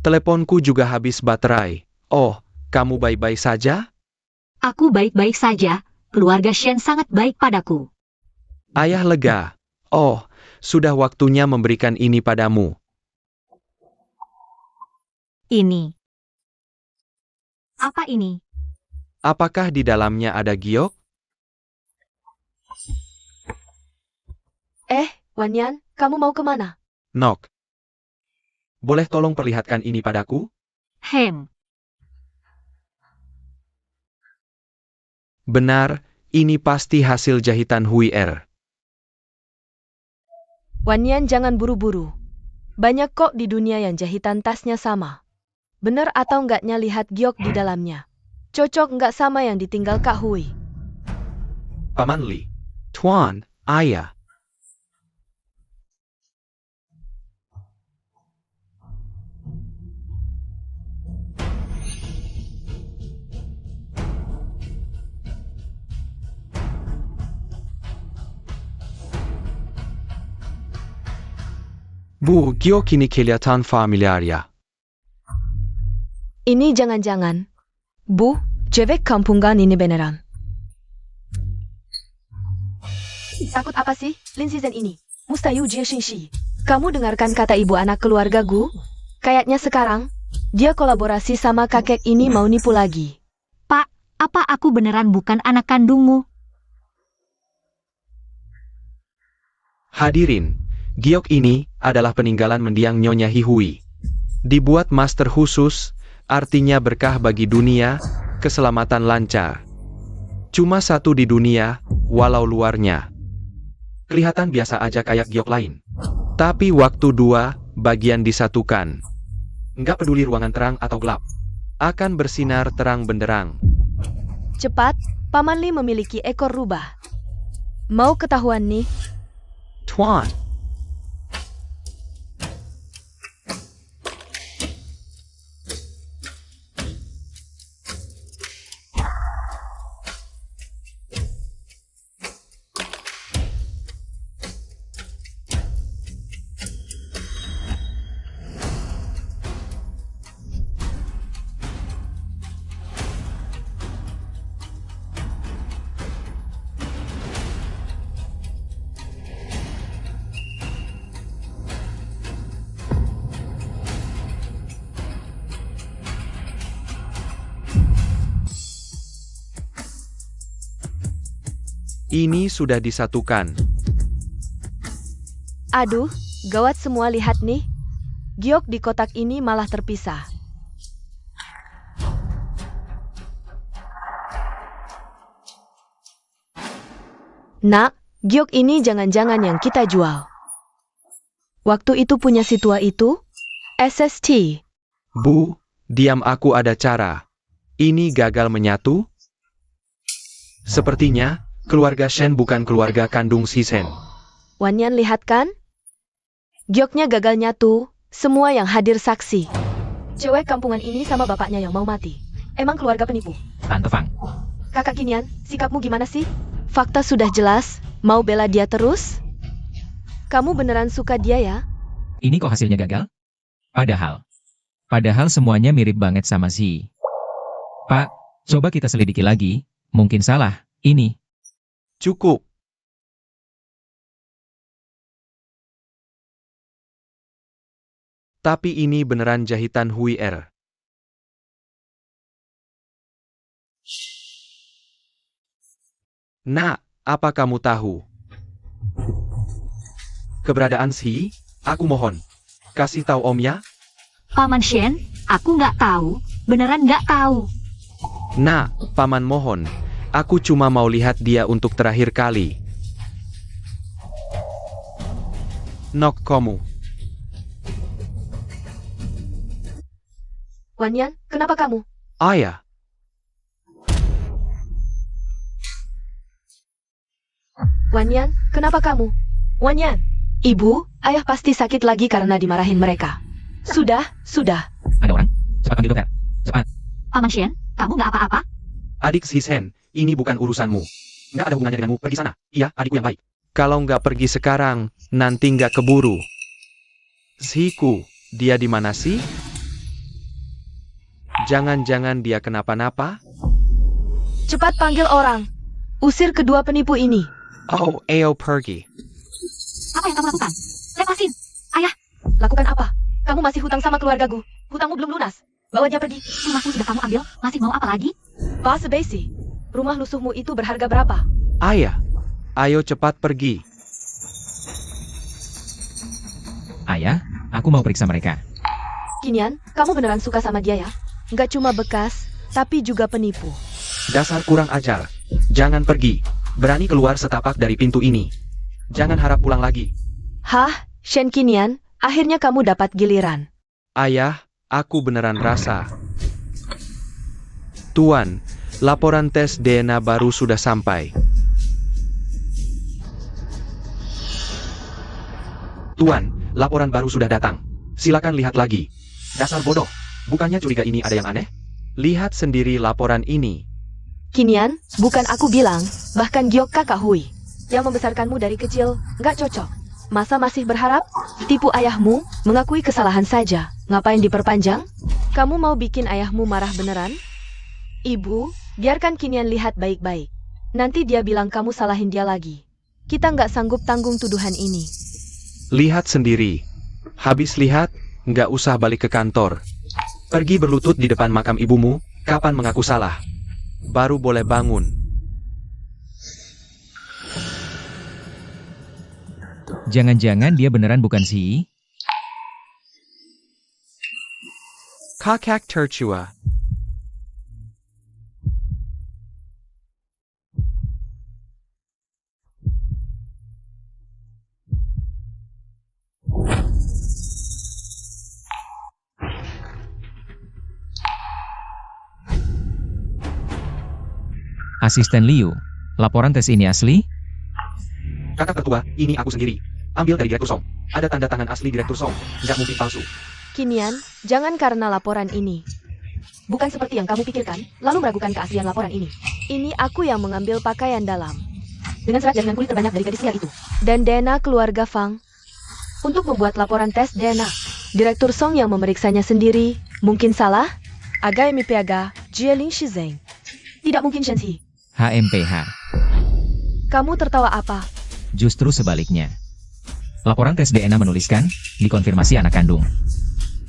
Teleponku juga habis baterai. Oh, kamu baik-baik saja? Aku baik-baik saja. Keluarga Shen sangat baik padaku. Ayah lega. Oh, sudah waktunya memberikan ini padamu. Ini. Apa ini? Apakah di dalamnya ada giok? Wanyan, kamu mau kemana? Nok. Boleh tolong perlihatkan ini padaku? Benar, ini pasti hasil jahitan Hui Er. Wanyan jangan buru-buru. Banyak kok di dunia yang jahitan tasnya sama. Bener atau enggaknya lihat giok di dalamnya. Cocok enggak sama yang ditinggal Kak Hui. Paman Li. Tuan, ayah. Bu, giok ini kelihatan familiar ya. Ini jangan-jangan. Bu, cewek kampungan ini beneran. Takut apa sih, Lin Shizhen ini? Mustayu Jie Xinxi. Kamu dengarkan kata ibu anak keluarga Gu? Kayaknya sekarang, dia kolaborasi sama kakek ini mau nipu lagi. Pak, apa aku beneran bukan anak kandungmu? Hadirin, giok ini adalah peninggalan mendiang Nyonya Hihui. Dibuat master khusus, artinya berkah bagi dunia, keselamatan lancar. Cuma satu di dunia, walau luarnya kelihatan biasa aja kayak giok lain. Tapi waktu dua bagian disatukan, nggak peduli ruangan terang atau gelap, akan bersinar terang benderang. Cepat, Paman Li memiliki ekor rubah. Mau ketahuan nih? Tuan. Ini sudah disatukan. Aduh, gawat semua lihat nih. Giok di kotak ini malah terpisah. Nak, giok ini jangan-jangan yang kita jual. Waktu itu punya si tua itu? SST. Bu, diam, aku ada cara. Ini gagal menyatu? Sepertinya, keluarga Shen bukan keluarga kandung Shizhen. Wanyan lihat kan? Gioknya gagal nyatu, semua yang hadir saksi. Cewek kampungan ini sama bapaknya yang mau mati. Emang keluarga penipu. Tante Fang. Kakak Kinian, sikapmu gimana sih? Fakta sudah jelas, mau bela dia terus? Kamu beneran suka dia ya? Ini kok hasilnya gagal? Padahal semuanya mirip banget sama si. Pak, coba kita selidiki lagi. Mungkin salah. Ini. Cukup. Tapi ini beneran jahitan Hui Er. Nak, apa kamu tahu keberadaan Si? Aku mohon, kasih tahu Om ya. Paman Shen, aku nggak tahu. Beneran nggak tahu. Nak, Paman mohon, aku cuma mau lihat dia untuk terakhir kali. Nok kamu. Wanyan, kenapa kamu? Ayah, Wanyan, kenapa kamu? Wanyan. Ibu, ayah pasti sakit lagi karena dimarahin mereka. Sudah. Ada orang? Cepat panggil dokter. Cepat. Paman Shen, kamu nggak apa-apa? adik Shishen, ini bukan urusanmu. Nggak ada hubungannya denganmu, pergi sana. Iya, adikku yang baik. Kalau nggak pergi sekarang, nanti nggak keburu. Siku, dia di mana sih? Jangan-jangan dia kenapa-napa? Cepat panggil orang. Usir kedua penipu ini. Oh, ayo pergi. Apa yang kamu lakukan? Lepasin. Ayah, Lakukan apa? Kamu masih hutang sama keluargaku. Hutangmu belum lunas. Bawa dia pergi. rumahku sudah kamu ambil. Masih mau apa lagi? Pak Sebesi, rumah lusuhmu itu berharga berapa? Ayah, ayo cepat pergi. Ayah, aku mau periksa mereka. Kinian, kamu beneran suka sama dia ya? Nggak cuma bekas, tapi juga penipu. Dasar kurang ajar. Jangan pergi. Berani keluar setapak dari pintu ini. Jangan harap pulang lagi. Hah, Shen Kinian, akhirnya kamu dapat giliran. Ayah, aku beneran rasa. Tuan, laporan tes DNA baru sudah sampai. Tuan, laporan baru sudah datang. Silakan lihat lagi. Dasar bodoh. Bukannya curiga ini ada yang aneh? Lihat sendiri laporan ini. Kinian, bukan aku bilang, bahkan Giok kakak Hui, yang membesarkanmu dari kecil, nggak cocok. Masa masih berharap? Tipu ayahmu, mengakui kesalahan saja. Ngapain diperpanjang? Kamu mau bikin ayahmu marah beneran? Ibu, biarkan Kinian lihat baik-baik. Nanti dia bilang kamu salahin dia lagi. Kita nggak sanggup tanggung tuduhan ini. Lihat sendiri. Habis lihat, nggak usah balik ke kantor. Pergi berlutut di depan makam ibumu, kapan mengaku salah. Baru boleh bangun. Jangan-jangan dia beneran bukan si. Kakak tercua. Asisten Liu, laporan tes ini asli? Kakak tertua, ini aku sendiri. Ambil dari Direktur Song. Ada tanda tangan asli Direktur Song. Nggak mungkin palsu. Kinian, jangan karena laporan ini. Bukan seperti yang kamu pikirkan, lalu meragukan keaslian laporan ini. Ini aku yang mengambil pakaian dalam. Dengan serat jaringan kulit terbanyak dari gadis liar itu. Dan DNA keluarga Fang. Untuk membuat laporan tes DNA. Direktur Song yang memeriksanya sendiri. Mungkin salah? Agai Mipiaga, Jieling Shizeng. Tidak mungkin Shenzi. HMPH. Kamu tertawa apa? Justru sebaliknya. Laporan tes DNA menuliskan, dikonfirmasi anak kandung.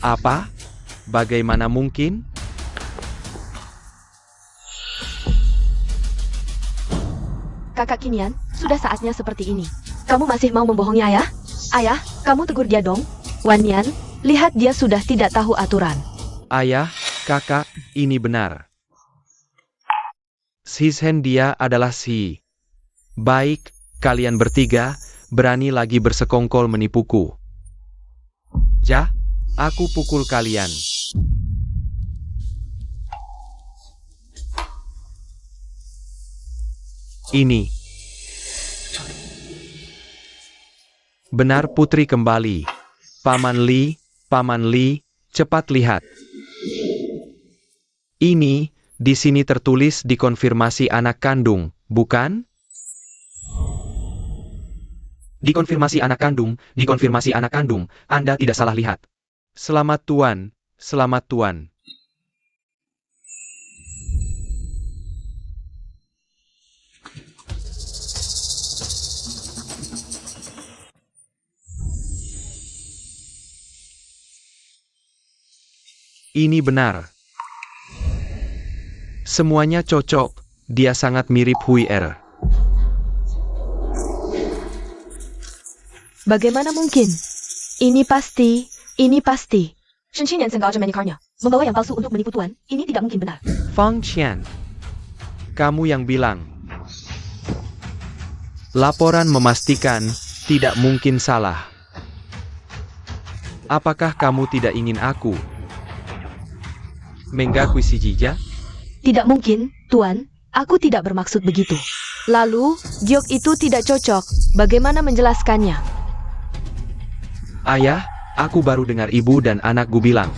Apa? Bagaimana mungkin? Kakak Kinian, sudah saatnya seperti ini. Kamu masih mau membohongi ayah? Ayah, kamu tegur dia dong. Wanyan, lihat dia sudah tidak tahu aturan. Ayah, kakak, ini benar. Shishen dia adalah si. Baik, kalian bertiga, berani lagi bersekongkol menipuku. Ja, aku pukul kalian. Ini. Benar putri kembali. Paman Li, cepat lihat. Ini, di sini tertulis dikonfirmasi anak kandung, bukan? Dikonfirmasi anak kandung, Anda tidak salah lihat. Selamat Tuan, selamat Tuan. Ini benar. Semuanya cocok, dia sangat mirip Hui Er. Bagaimana mungkin? Ini pasti. Shenqing Yansen Gaozhen Manikarnya. Membawa yang palsu untuk menipu Tuan, ini tidak mungkin benar. Fang Qian, kamu yang bilang. Laporan memastikan tidak mungkin salah. Apakah kamu tidak ingin aku menggakui si Jija? Tidak mungkin, Tuan. Aku tidak bermaksud begitu. Lalu, giok itu tidak cocok. Bagaimana menjelaskannya? Ayah, aku baru dengar ibu dan anakku bilang.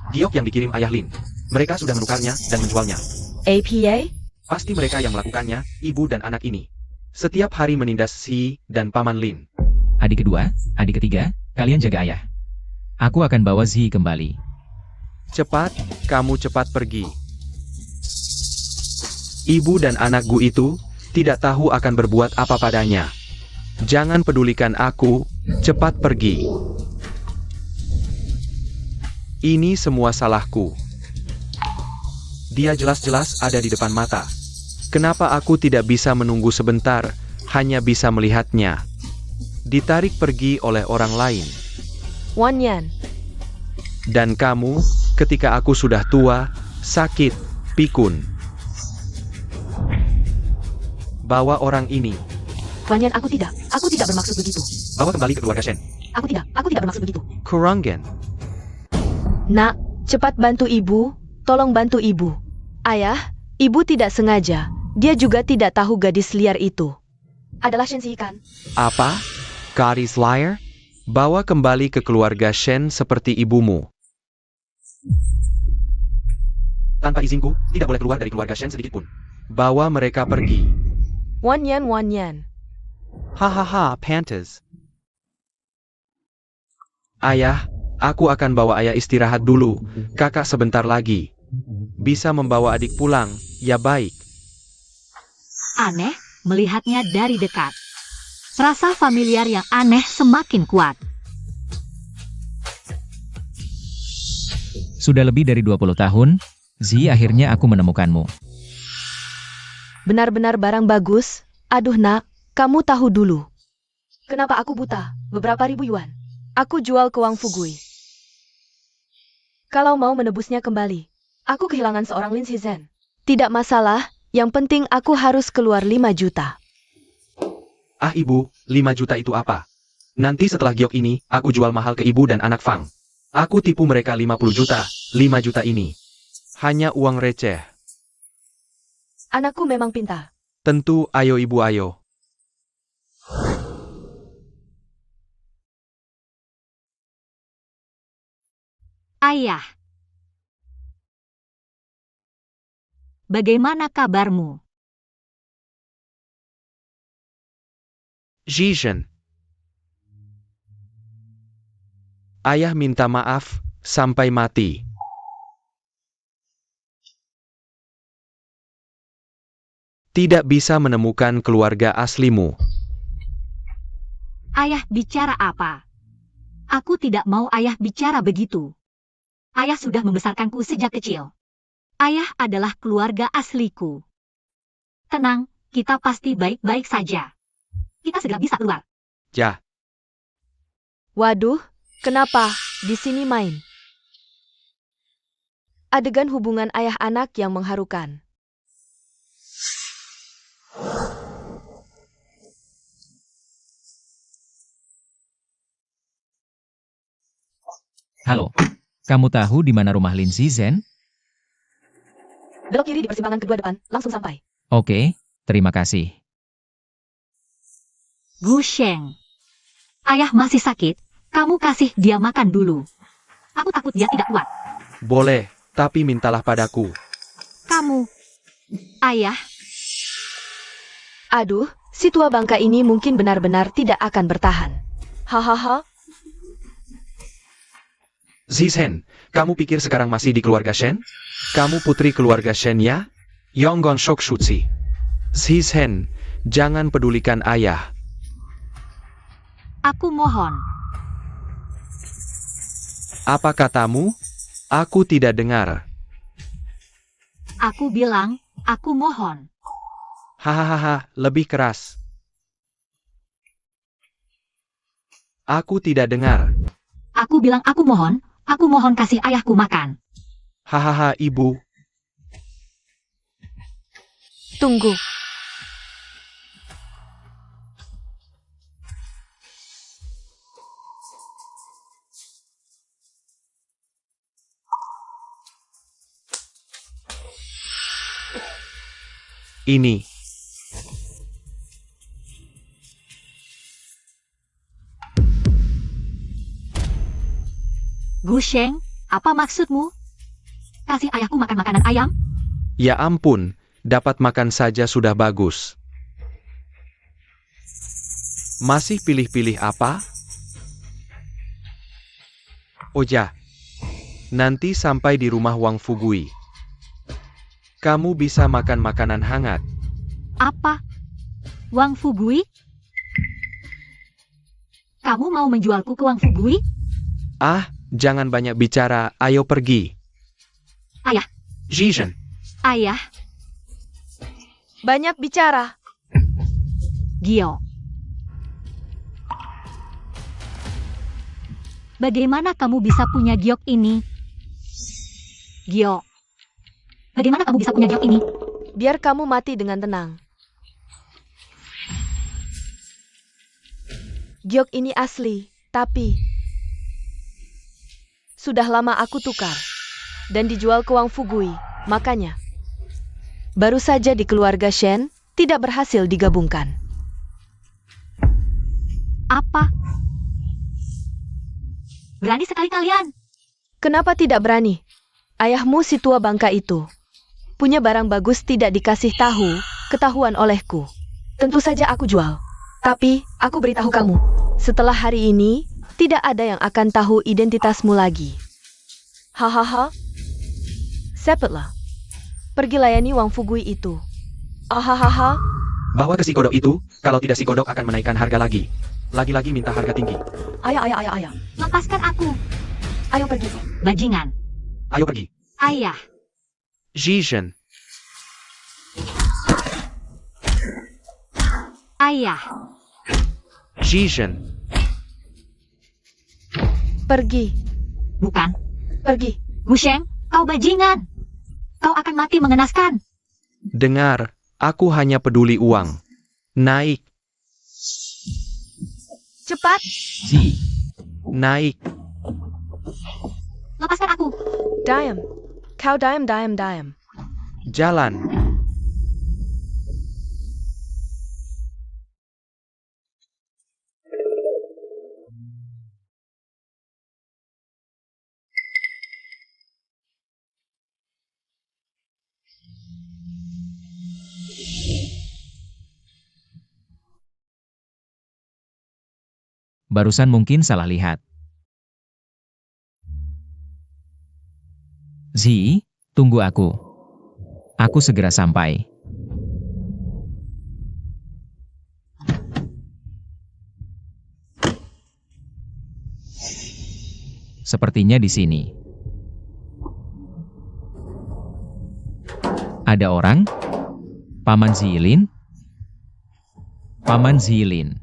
Giok yang dikirim Ayah Lin. Mereka sudah menukarnya dan menjualnya. APA? Pasti mereka yang melakukannya, ibu dan anak ini. Setiap hari menindas Si dan Paman Lin. Adik kedua, adik ketiga, kalian jaga ayah. Aku akan bawa Zi kembali. Cepat, kamu cepat pergi. Ibu dan anakku itu tidak tahu akan berbuat apa padanya. Jangan pedulikan aku, cepat pergi. Ini semua salahku. Dia jelas-jelas ada di depan mata. Kenapa aku tidak bisa menunggu sebentar, hanya bisa melihatnya? Ditarik pergi oleh orang lain. Wan Yan. Dan kamu, ketika aku sudah tua, sakit, pikun. Bawa orang ini. Wan Yan, aku tidak bermaksud begitu. Bawa kembali ke keluarga Shen. Aku tidak bermaksud begitu. Kurangen. Nak, cepat bantu ibu, tolong bantu ibu. Ayah, ibu tidak sengaja. Dia juga tidak tahu gadis liar itu adalah Shen Si kan? Apa? Gadis liar? Bawa kembali ke keluarga Shen seperti ibumu. Tanpa izinku, tidak boleh keluar dari keluarga Shen sedikit pun. Bawa mereka pergi. Wan Yan. Hahaha, pantas. Ayah, aku akan bawa ayah istirahat dulu. Kakak sebentar lagi. Bisa membawa adik pulang, ya baik. Aneh melihatnya dari dekat. Rasa familiar yang aneh semakin kuat. Sudah lebih dari 20 tahun, Zi, akhirnya aku menemukanmu. Benar-benar barang bagus. Aduh nak, kamu tahu dulu. Kenapa aku buta? Beberapa ribu yuan. Aku jual ke Wang Fugui. Kalau mau menebusnya kembali, aku kehilangan seorang Lin Shizhen. Tidak masalah, yang penting aku harus keluar 5 juta. Ah ibu, 5 juta itu apa? Nanti setelah giok ini, aku jual mahal ke ibu dan anak Fang. Aku tipu mereka 50 juta, 5 juta ini. Hanya uang receh. Anakku memang pintar. Tentu, ayo ibu ayo. Ayah. Bagaimana kabarmu? Zhishen. Ayah minta maaf, sampai mati. Tidak bisa menemukan keluarga aslimu. Ayah bicara apa? Aku tidak mau ayah bicara begitu. Ayah sudah membesarkanku sejak kecil. Ayah adalah keluarga asliku. Tenang, kita pasti baik-baik saja. Kita segera bisa keluar. Ya, Waduh, kenapa di sini main? Adegan hubungan ayah anak yang mengharukan. Halo, kamu tahu di mana rumah Lin Shizhen? Belok kiri di persimpangan kedua depan, langsung sampai. Oke, terima kasih. Gu Sheng. Ayah masih sakit. Kamu kasih dia makan dulu. Aku takut dia tidak kuat. boleh, tapi mintalah padaku. Ayah, Aduh, si tua bangka ini mungkin benar-benar tidak akan bertahan. Hahaha, Zizhen, kamu pikir sekarang masih di keluarga Shen? Kamu putri keluarga Shen ya? Yonggon Shok Shutsi. Zizhen, jangan pedulikan ayah. aku mohon. Apa katamu? Aku tidak dengar. Aku bilang, aku mohon. Hahaha, lebih keras. Aku tidak dengar. Aku bilang aku mohon kasih ayahku makan. Hahaha, ibu. tunggu. Ini. Gusheng, apa maksudmu? Kasih ayahku makan makanan ayam? Ya ampun, dapat makan saja sudah bagus. Masih pilih-pilih apa? Oh ya, nanti sampai di rumah Wang Fugui. Kamu bisa makan makanan hangat. Apa? Wang Fugui? Kamu mau menjualku ke Wang Fugui? Ah, jangan banyak bicara, ayo pergi. Ayah. Zizhen, Ayah, Banyak bicara. Gio. Bagaimana kamu bisa punya giok ini? Gio. Bagaimana kamu bisa punya giok ini? Biar kamu mati dengan tenang. Giok ini asli, tapi sudah lama aku tukar dan dijual ke Wang Fugui. Makanya baru saja di keluarga Shen tidak berhasil digabungkan. Apa? Berani sekali kalian. Kenapa tidak berani? Ayahmu si tua bangka itu punya barang bagus tidak dikasih ketahuan olehku. Tentu saja aku jual. Tapi, aku beritahu kamu, setelah hari ini, tidak ada yang akan tahu identitasmu lagi. Hahaha. Cepatlah. Pergi layani Wang Fugui itu. Ahahaha. bawa ke si kodok itu, kalau tidak si kodok akan menaikkan harga lagi. Lagi-lagi minta harga tinggi. Ayah. Lepaskan aku. Ayo pergi. Bajingan. Ayo pergi. Ayah. Zizhen, Ayah. Zizhen, Pergi. Bukan. Pergi. Gusheng, kau bajingan. Kau akan mati mengenaskan. dengar, aku hanya peduli uang. Naik, Cepat. Si. naik. Lepaskan aku. Diam. Kau diam. Jalan. Barusan mungkin salah lihat. Zi, tunggu aku. Aku segera sampai. Sepertinya di sini. Ada orang? Paman Zilin? Paman Zilin.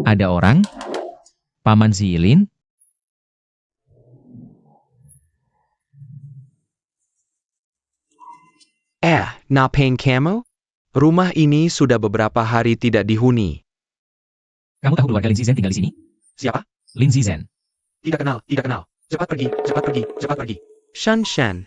Ada orang? Paman Zilin? Napain kamu? Rumah ini sudah beberapa hari tidak dihuni. Kamu tahu keluarga Lin Zizen tinggal di sini? Siapa? Lin Zizen. Tidak kenal. Cepat pergi. Shan.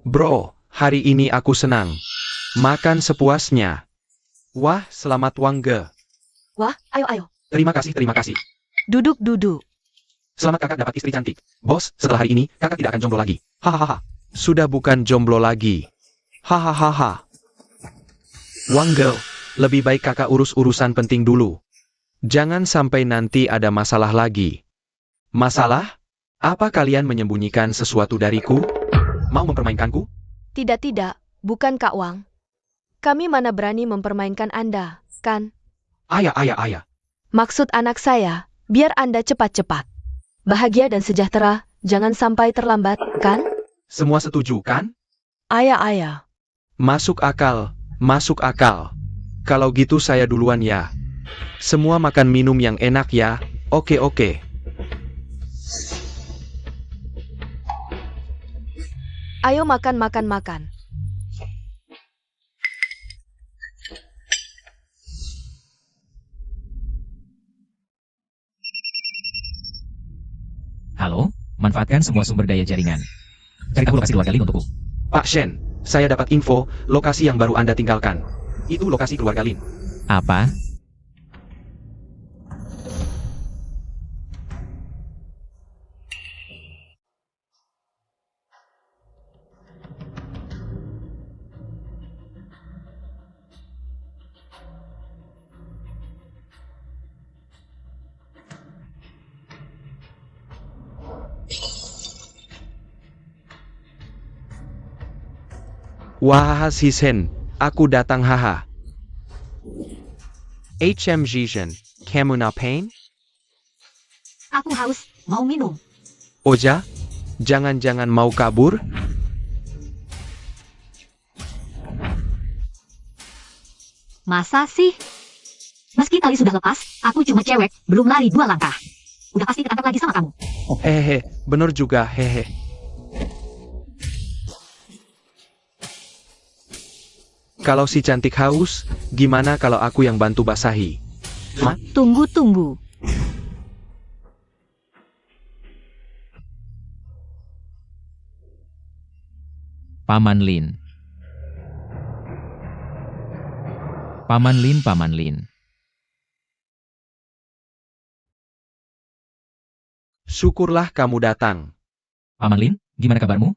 Bro, hari ini aku senang. Makan sepuasnya. Wah, selamat Wangge. Wah, ayo. Terima kasih, terima kasih. Duduk. Selamat kakak dapat istri cantik. Bos, setelah hari ini, kakak tidak akan jomblo lagi. Hahaha. Sudah bukan jomblo lagi. Hahaha. Wangge, lebih baik kakak urus urusan penting dulu. Jangan sampai nanti ada masalah lagi. Masalah? Apa kalian menyembunyikan sesuatu dariku? Mau mempermainkanku? Tidak, bukan Kak Wang. Kami mana berani mempermainkan Anda, kan? Ayah. Maksud anak saya, biar Anda cepat-cepat. Bahagia dan sejahtera, jangan sampai terlambat, kan? Semua setuju, kan? Ayah. Masuk akal, masuk akal. Kalau gitu saya duluan ya. Semua makan minum yang enak ya. Oke. Ayo makan. Halo, manfaatkan semua sumber daya jaringan. Cari tahu lokasi keluarga Lin untukku. Pak Shen, saya dapat info, lokasi yang baru Anda tinggalkan. Itu lokasi keluarga Lin. Apa? Wah, Sisen, aku datang haha. HM Jijen, kamu ngapain? Aku haus, mau minum. Oja, jangan-jangan mau kabur? Masa sih? Meski tali sudah lepas, aku cuma cewek, belum lari 2 langkah. Udah pasti ketangkap lagi sama kamu. Hehe, bener juga, hehe. Kalau si cantik haus, gimana kalau aku yang bantu basahi? Hah? Tunggu. Paman Lin. Paman Lin. Syukurlah kamu datang. Paman Lin, gimana kabarmu?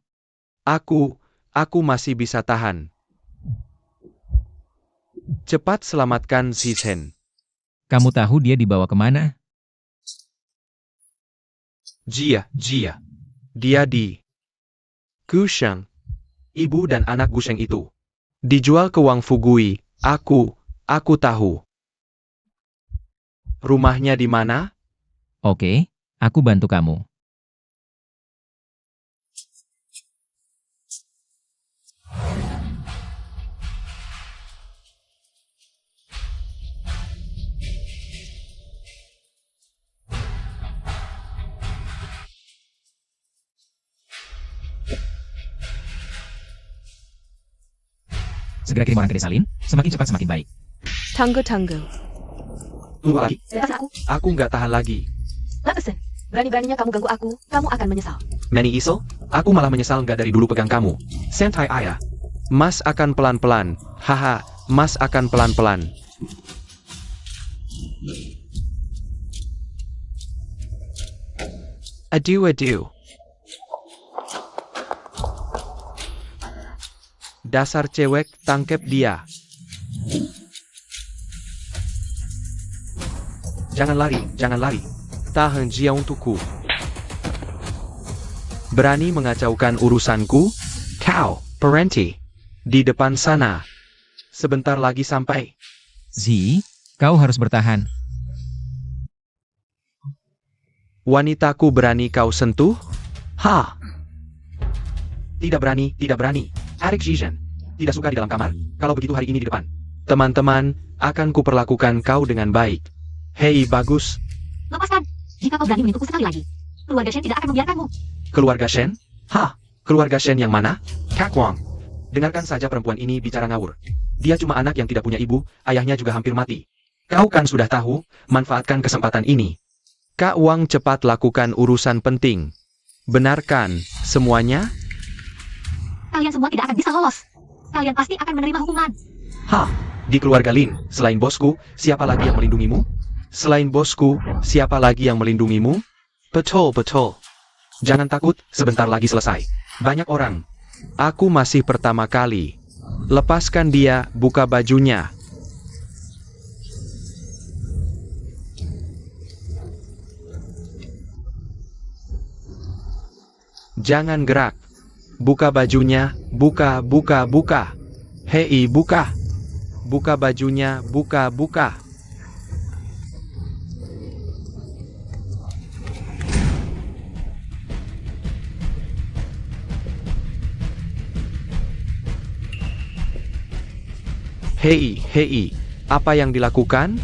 Aku masih bisa tahan. Cepat selamatkan Zizhen. Kamu tahu dia dibawa kemana? Jia. Dia di Gusheng. Ibu dan anak Gusheng itu dijual ke Wang Fugui. Aku tahu. Rumahnya di mana? Oke, aku bantu kamu. Segera kirim orang ke desa Lin, semakin cepat semakin baik. Tunggu. Tunggu lagi. Lepaskan aku. Aku nggak tahan lagi. Lepasin. Berani-beraninya kamu ganggu aku, kamu akan menyesal. Manny Isel, aku malah menyesal nggak dari dulu pegang kamu. Santai ayah. Mas akan pelan-pelan. Haha, Mas akan pelan-pelan. Aduh. Dasar cewek, tangkep dia. Jangan lari. Tahan dia untukku. Berani mengacaukan urusanku? Kau, Parenti. Di depan sana. Sebentar lagi sampai. Zi, kau harus bertahan. Wanitaku berani kau sentuh? Ha! Tidak berani. Arik Jijen. Tidak suka di dalam kamar. Kalau begitu hari ini di depan. Teman-teman, akan kuperlakukan kau dengan baik. Hei, bagus. Lepaskan. Jika kau berani menyentuhku sekali lagi, keluarga Shen tidak akan membiarkanmu. Keluarga Shen? Hah? Keluarga Shen yang mana? Kak Wang. Dengarkan saja perempuan ini bicara ngawur. Dia cuma anak yang tidak punya ibu, ayahnya juga hampir mati. Kau kan sudah tahu, manfaatkan kesempatan ini. Kak Wang cepat lakukan urusan penting. Benarkan semuanya? Kalian semua tidak akan bisa lolos. Kalian pasti akan menerima hukuman. Hah? Di keluarga Lin, selain bosku, siapa lagi yang melindungimu? Selain bosku, siapa lagi yang melindungimu? Betul, betul. Jangan takut, sebentar lagi selesai. Banyak orang. Aku masih pertama kali. Lepaskan dia, buka bajunya. Jangan gerak. Buka bajunya, buka, buka, buka. Hei, buka. Buka bajunya, buka, buka. Hei, hei, apa yang dilakukan?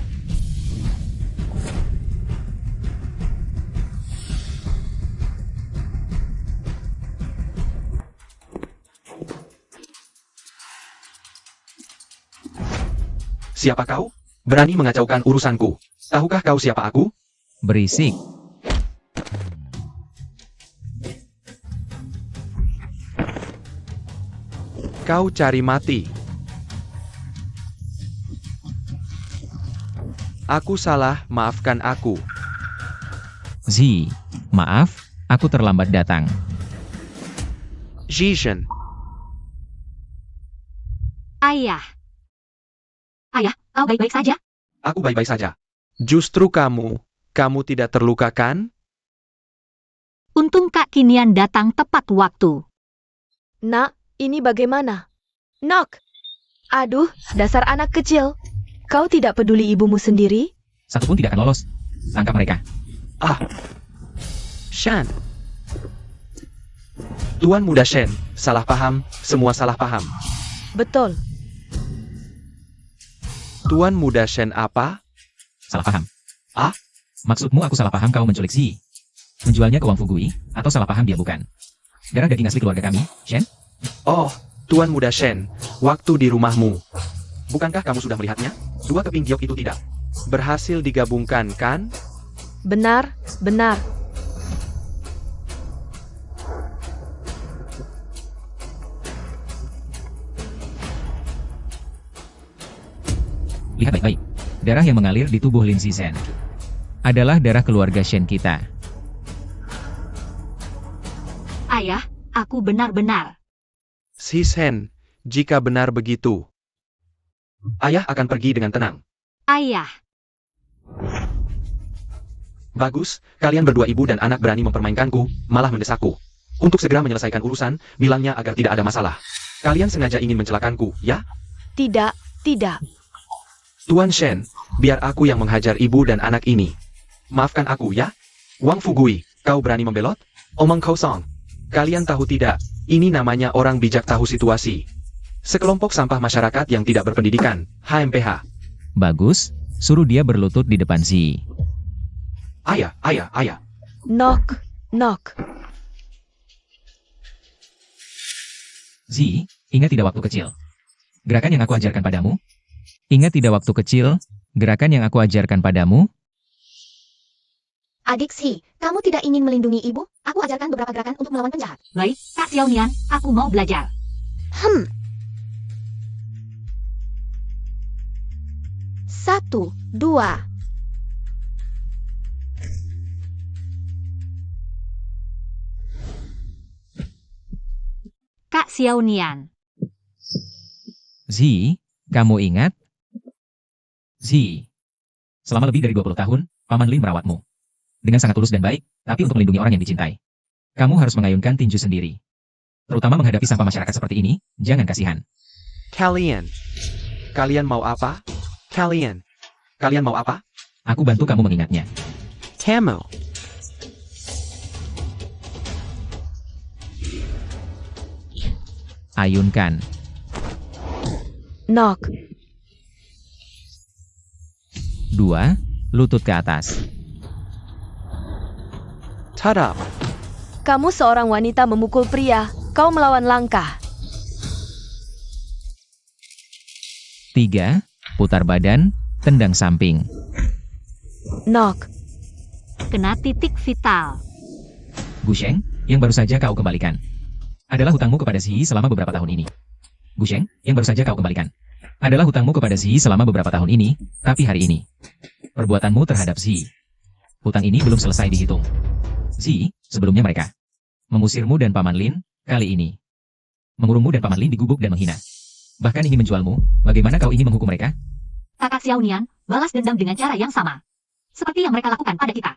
Siapa kau? Berani mengacaukan urusanku. Tahukah kau siapa aku? Berisik. Kau cari mati. Aku salah, maafkan aku. Zi, maaf, aku terlambat datang. Zhishen, Ayah. Ayah, kau baik-baik saja? aku baik-baik saja. Justru kamu tidak terluka kan? Untung Kak Kinian datang tepat waktu. Nak, ini bagaimana? Nok! Aduh, dasar anak kecil. Kau tidak peduli ibumu sendiri? Satu pun tidak akan lolos. Tangkap mereka. Ah, Shan. Tuan Muda Shen, salah paham, semua salah paham. Betul. Tuan Muda Shen apa? Salah paham. Ah? Maksudmu aku salah paham kau menculik Zi? Menjualnya ke Wang Fugui? Atau salah paham dia bukan? Darah daging asli keluarga kami, Shen? Oh, Tuan Muda Shen, waktu di rumahmu. Bukankah kamu sudah melihatnya? Dua keping giok itu tidak berhasil digabungkan, kan? Benar, benar. Lihat baik-baik. Darah yang mengalir di tubuh Lin Zizhen adalah darah keluarga Shen kita. Ayah, aku benar-benar. Zhishen, jika benar begitu, ayah akan pergi dengan tenang. Ayah, Bagus, kalian berdua ibu dan anak berani mempermainkanku, malah mendesakku. Untuk segera menyelesaikan urusan, bilangnya agar tidak ada masalah. Kalian sengaja ingin mencelakanku, ya? Tidak, tidak. Tuan Shen, biar aku yang menghajar ibu dan anak ini. Maafkan aku, ya? Wang Fugui, kau berani membelot? Omong kosong. Kalian tahu tidak, ini namanya orang bijak tahu situasi. Sekelompok sampah masyarakat yang tidak berpendidikan, HMPH. Bagus, suruh dia berlutut di depan Zi. Ayah, ayah, ayah. Nok, nok. Zi, ingat tidak waktu kecil? Gerakan yang aku ajarkan padamu? Ingat tidak waktu kecil? Gerakan yang aku ajarkan padamu? Adik Si, kamu tidak ingin melindungi ibu? Aku ajarkan beberapa gerakan untuk melawan penjahat. baik, Kak Xiaonian, aku mau belajar. 1, 2. Kak Xiaonian, Zi, kamu ingat? Zi, selama lebih dari 20 tahun, Paman Lin merawatmu. Dengan sangat tulus dan baik, tapi untuk melindungi orang yang dicintai. Kamu harus mengayunkan tinju sendiri. Terutama menghadapi sampah masyarakat seperti ini, jangan kasihan. Kalian mau apa? Kalian mau apa? Aku bantu kamu mengingatnya. Kamu. Ayunkan. Nok. 2. Lutut ke atas. Tadap. Kamu seorang wanita memukul pria. Kau melawan langkah. 3. Putar badan, tendang samping. Nok. kena titik vital. Gusheng, yang baru saja kau kembalikan adalah hutangmu kepada Zi selama beberapa tahun ini. Gusheng, yang baru saja kau kembalikan adalah hutangmu kepada Zi selama beberapa tahun ini, tapi hari ini, perbuatanmu terhadap Zi. Hutang ini belum selesai dihitung. Zi, sebelumnya mereka mengusirmu dan Paman Lin, kali ini mengurungmu dan Paman Lin di gubuk dan menghina. Bahkan ingin menjualmu, bagaimana kau ingin menghukum mereka? Kakak Xiao Nian, balas dendam dengan cara yang sama. Seperti yang mereka lakukan pada kita.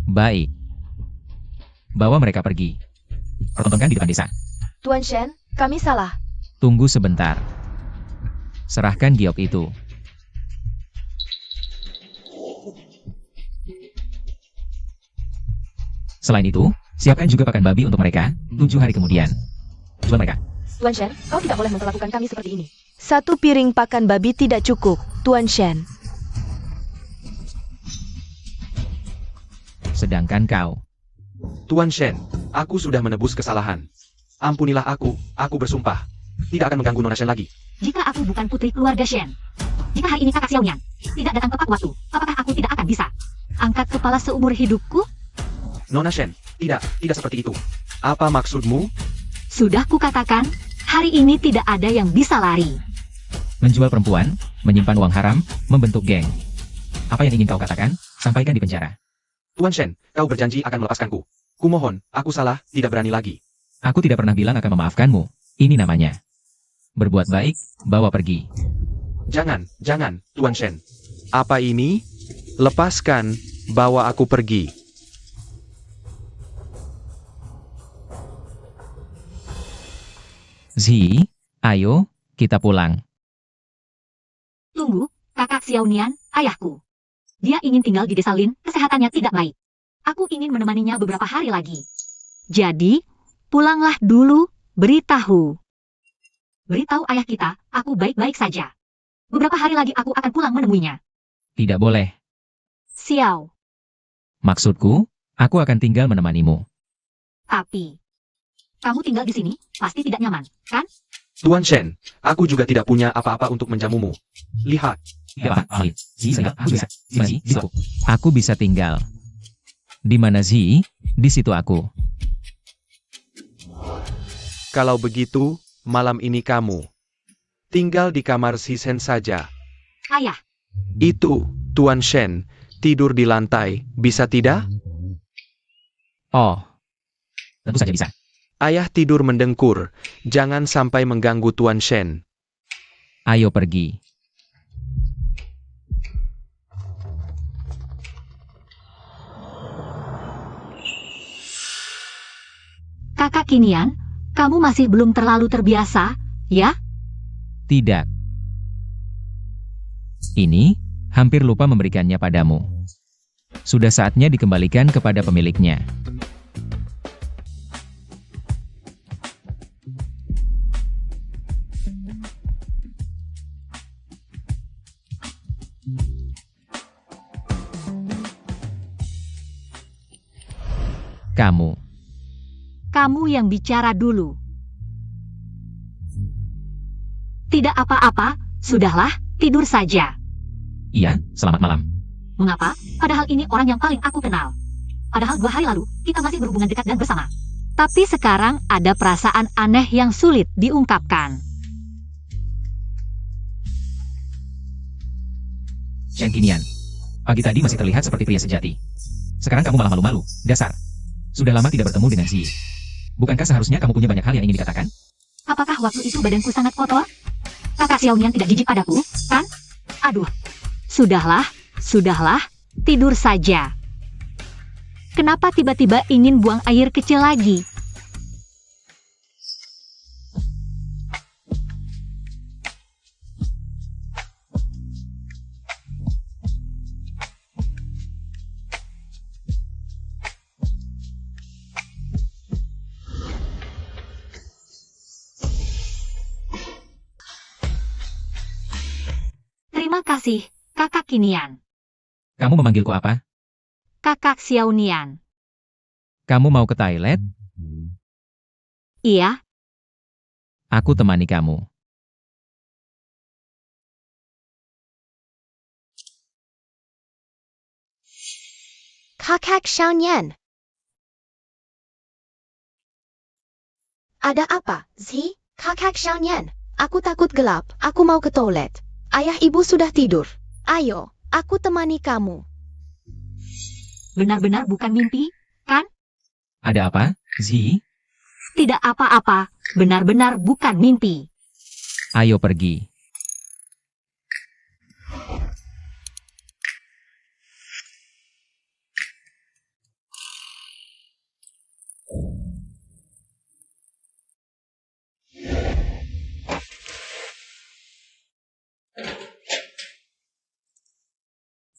Baik. Bawa mereka pergi. Pertontonkan di depan desa. Tuan Shen, kami salah. Tunggu sebentar. Serahkan giok itu. Selain itu, siapkan juga pakan babi untuk mereka, 7 hari kemudian. Jual mereka. Tuan Shen, kau tidak boleh memperlakukan kami seperti ini. 1 piring pakan babi tidak cukup, Tuan Shen. Sedangkan kau. Tuan Shen, aku sudah menebus kesalahan. Ampunilah aku bersumpah. Tidak akan mengganggu Nona Shen lagi. Jika aku bukan putri keluarga Shen, jika hari ini kakak Xiao Nian tidak datang tepat waktu, apakah aku tidak akan bisa angkat kepala seumur hidupku? Nona Shen, tidak seperti itu. Apa maksudmu? Sudah kukatakan, hari ini tidak ada yang bisa lari. Menjual perempuan, menyimpan uang haram, membentuk geng. Apa yang ingin kau katakan, sampaikan di penjara. Tuan Shen, kau berjanji akan melepaskanku. Kumohon, aku salah, tidak berani lagi. Aku tidak pernah bilang akan memaafkanmu. Ini namanya berbuat baik, bawa pergi. Jangan, Tuan Shen. Apa ini? Lepaskan, bawa aku pergi. Zi, ayo, kita pulang. Tunggu, kakak Xiao Nian, ayahku. Dia ingin tinggal di desa Lin, kesehatannya tidak baik. Aku ingin menemaninya beberapa hari lagi. Jadi, pulanglah dulu, beritahu ayah kita, aku baik-baik saja. Beberapa hari lagi aku akan pulang menemuinya. Tidak boleh. Xiao, Maksudku, aku akan tinggal menemanimu. tapi kamu tinggal di sini, pasti tidak nyaman, kan? Tuan Shen, aku juga tidak punya apa-apa untuk menjamumu. Lihat, Aku bisa tinggal. Di mana Zi? Di situ aku. kalau begitu, malam ini kamu tinggal di kamar si Shen saja. Ayah, Itu, Tuan Shen, tidur di lantai, bisa tidak? Oh, tentu saja bisa. Ayah tidur mendengkur, jangan sampai mengganggu Tuan Shen. Ayo pergi. kakak Kinian, kamu masih belum terlalu terbiasa, ya? Tidak. Ini, hampir lupa memberikannya padamu. Sudah saatnya dikembalikan kepada pemiliknya. Kamu yang bicara dulu. Tidak apa-apa, sudahlah, tidur saja. Iya, selamat malam. Mengapa? Padahal ini orang yang paling aku kenal. Padahal 2 hari lalu, kita masih berhubungan dekat dan bersama. Tapi sekarang ada perasaan aneh yang sulit diungkapkan. Shen Qinian, pagi tadi masih terlihat seperti pria sejati. Sekarang kamu malah malu-malu, dasar. Sudah lama tidak bertemu dengan Zi. Bukankah seharusnya kamu punya banyak hal yang ingin dikatakan? Apakah waktu itu badanku sangat kotor? Kakak Xiao Nian tidak jijik padaku, kan? Aduh. Sudahlah, tidur saja. Kenapa tiba-tiba ingin buang air kecil lagi? Terima kasih, kakak Kinian. Kamu memanggilku apa? Kakak Xiao Nian. Kamu mau ke toilet? Iya, Aku temani kamu. Kakak Xiao Nian. Ada apa, Zi? Kakak Xiao Nian, Aku takut gelap, aku mau ke toilet. Ayah ibu sudah tidur. Ayo, aku temani kamu. Benar-benar bukan mimpi, kan? Ada apa, Zi? Tidak apa-apa, benar-benar bukan mimpi. Ayo pergi.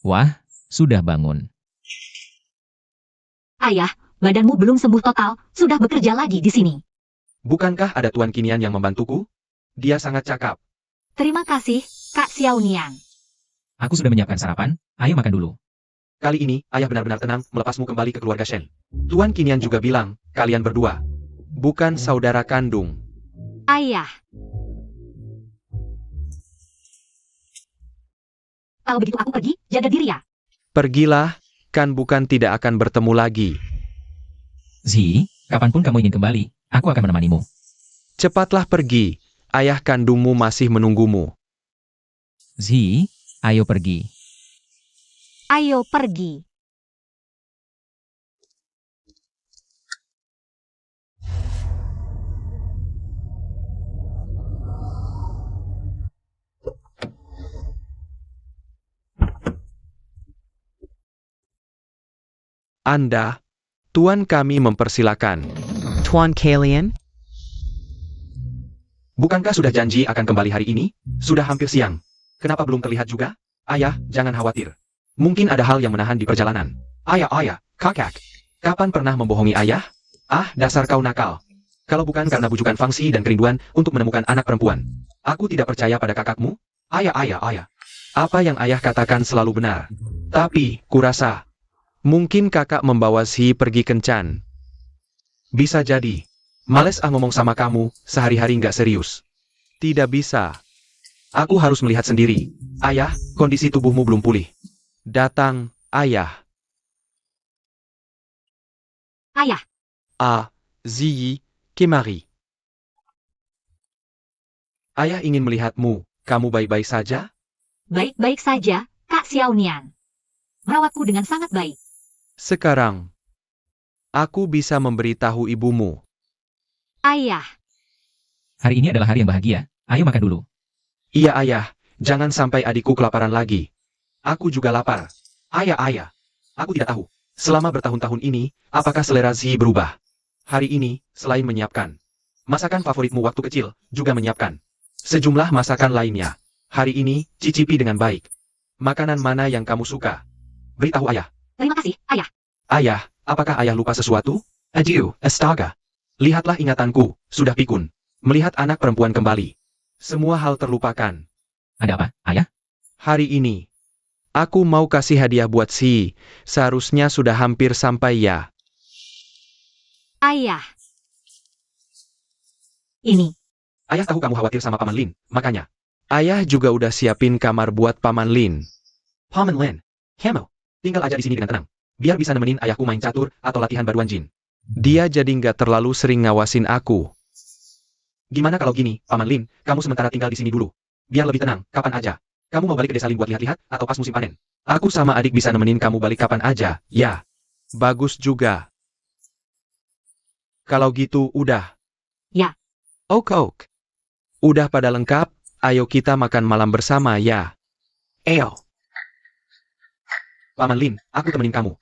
Wah, sudah bangun. Ayah, badanmu belum sembuh total, sudah bekerja lagi di sini. Bukankah ada Tuan Kinian yang membantuku? Dia sangat cakap. Terima kasih, Kak Xiao Nian. Aku sudah menyiapkan sarapan, ayo makan dulu. Kali ini, ayah benar-benar tenang melepasmu kembali ke keluarga Shen. Tuan Kinian juga bilang, kalian berdua bukan saudara kandung. Ayah. Kalau begitu aku pergi, jaga diri ya. Pergilah, kan bukan tidak akan bertemu lagi. Zi, kapanpun kamu ingin kembali, aku akan menemanimu. Cepatlah pergi, ayah kandungmu masih menunggumu. Zi, ayo pergi. Ayo pergi. Anda, Tuan kami mempersilakan. Tuan Kalian? Bukankah sudah janji akan kembali hari ini? Sudah hampir siang. Kenapa belum terlihat juga? Ayah, jangan khawatir. Mungkin ada hal yang menahan di perjalanan. Ayah, kakak. Kapan pernah membohongi ayah? Ah, dasar kau nakal. Kalau bukan karena bujukan Fangxi dan kerinduan untuk menemukan anak perempuan. Aku tidak percaya pada kakakmu. Ayah. Apa yang ayah katakan selalu benar. Tapi, kurasa, mungkin kakak membawa Si pergi kencan. Bisa jadi. Males ngomong sama kamu, sehari-hari nggak serius. Tidak bisa. Aku harus melihat sendiri. Ayah, kondisi tubuhmu belum pulih. Datang, ayah. Ayah, Ziyi, Kemari. Ayah ingin melihatmu. Kamu baik-baik saja? baik-baik saja, Kak Xiao Nian. Merawatku dengan sangat baik. Sekarang, aku bisa memberitahu ibumu. Ayah, Hari ini adalah hari yang bahagia, ayo makan dulu. Iya ayah, jangan sampai adikku kelaparan lagi. Aku juga lapar. Ayah. Aku tidak tahu. Selama bertahun-tahun ini, apakah selera Zi berubah? Hari ini, selain menyiapkan masakan favoritmu waktu kecil, juga menyiapkan sejumlah masakan lainnya. Hari ini, cicipi dengan baik. Makanan mana yang kamu suka? Beritahu ayah. terima kasih, Ayah. Ayah, apakah ayah lupa sesuatu? Adieu, astaga. Lihatlah ingatanku, sudah pikun. Melihat anak perempuan kembali. Semua hal terlupakan. Ada apa, ayah? Hari ini, aku mau kasih hadiah buat Si. Seharusnya sudah hampir sampai ya. Ayah. Ini, Ayah tahu kamu khawatir sama Paman Lin, makanya. Ayah juga udah siapin kamar buat Paman Lin. Paman Lin, Hemo, tinggal aja di sini dengan tenang. Biar bisa nemenin ayahku main catur atau latihan baruan jin. Dia jadi nggak terlalu sering ngawasin aku. Gimana kalau gini, Paman Lin, kamu sementara tinggal di sini dulu. Biar lebih tenang, kapan aja. Kamu mau balik ke desa Lin buat lihat-lihat atau pas musim panen? Aku sama adik bisa nemenin kamu balik kapan aja, ya. Bagus juga. Kalau gitu, udah. Ya. Ok. Udah pada lengkap, ayo kita makan malam bersama ya. Ayo. Paman Lin, aku temenin kamu.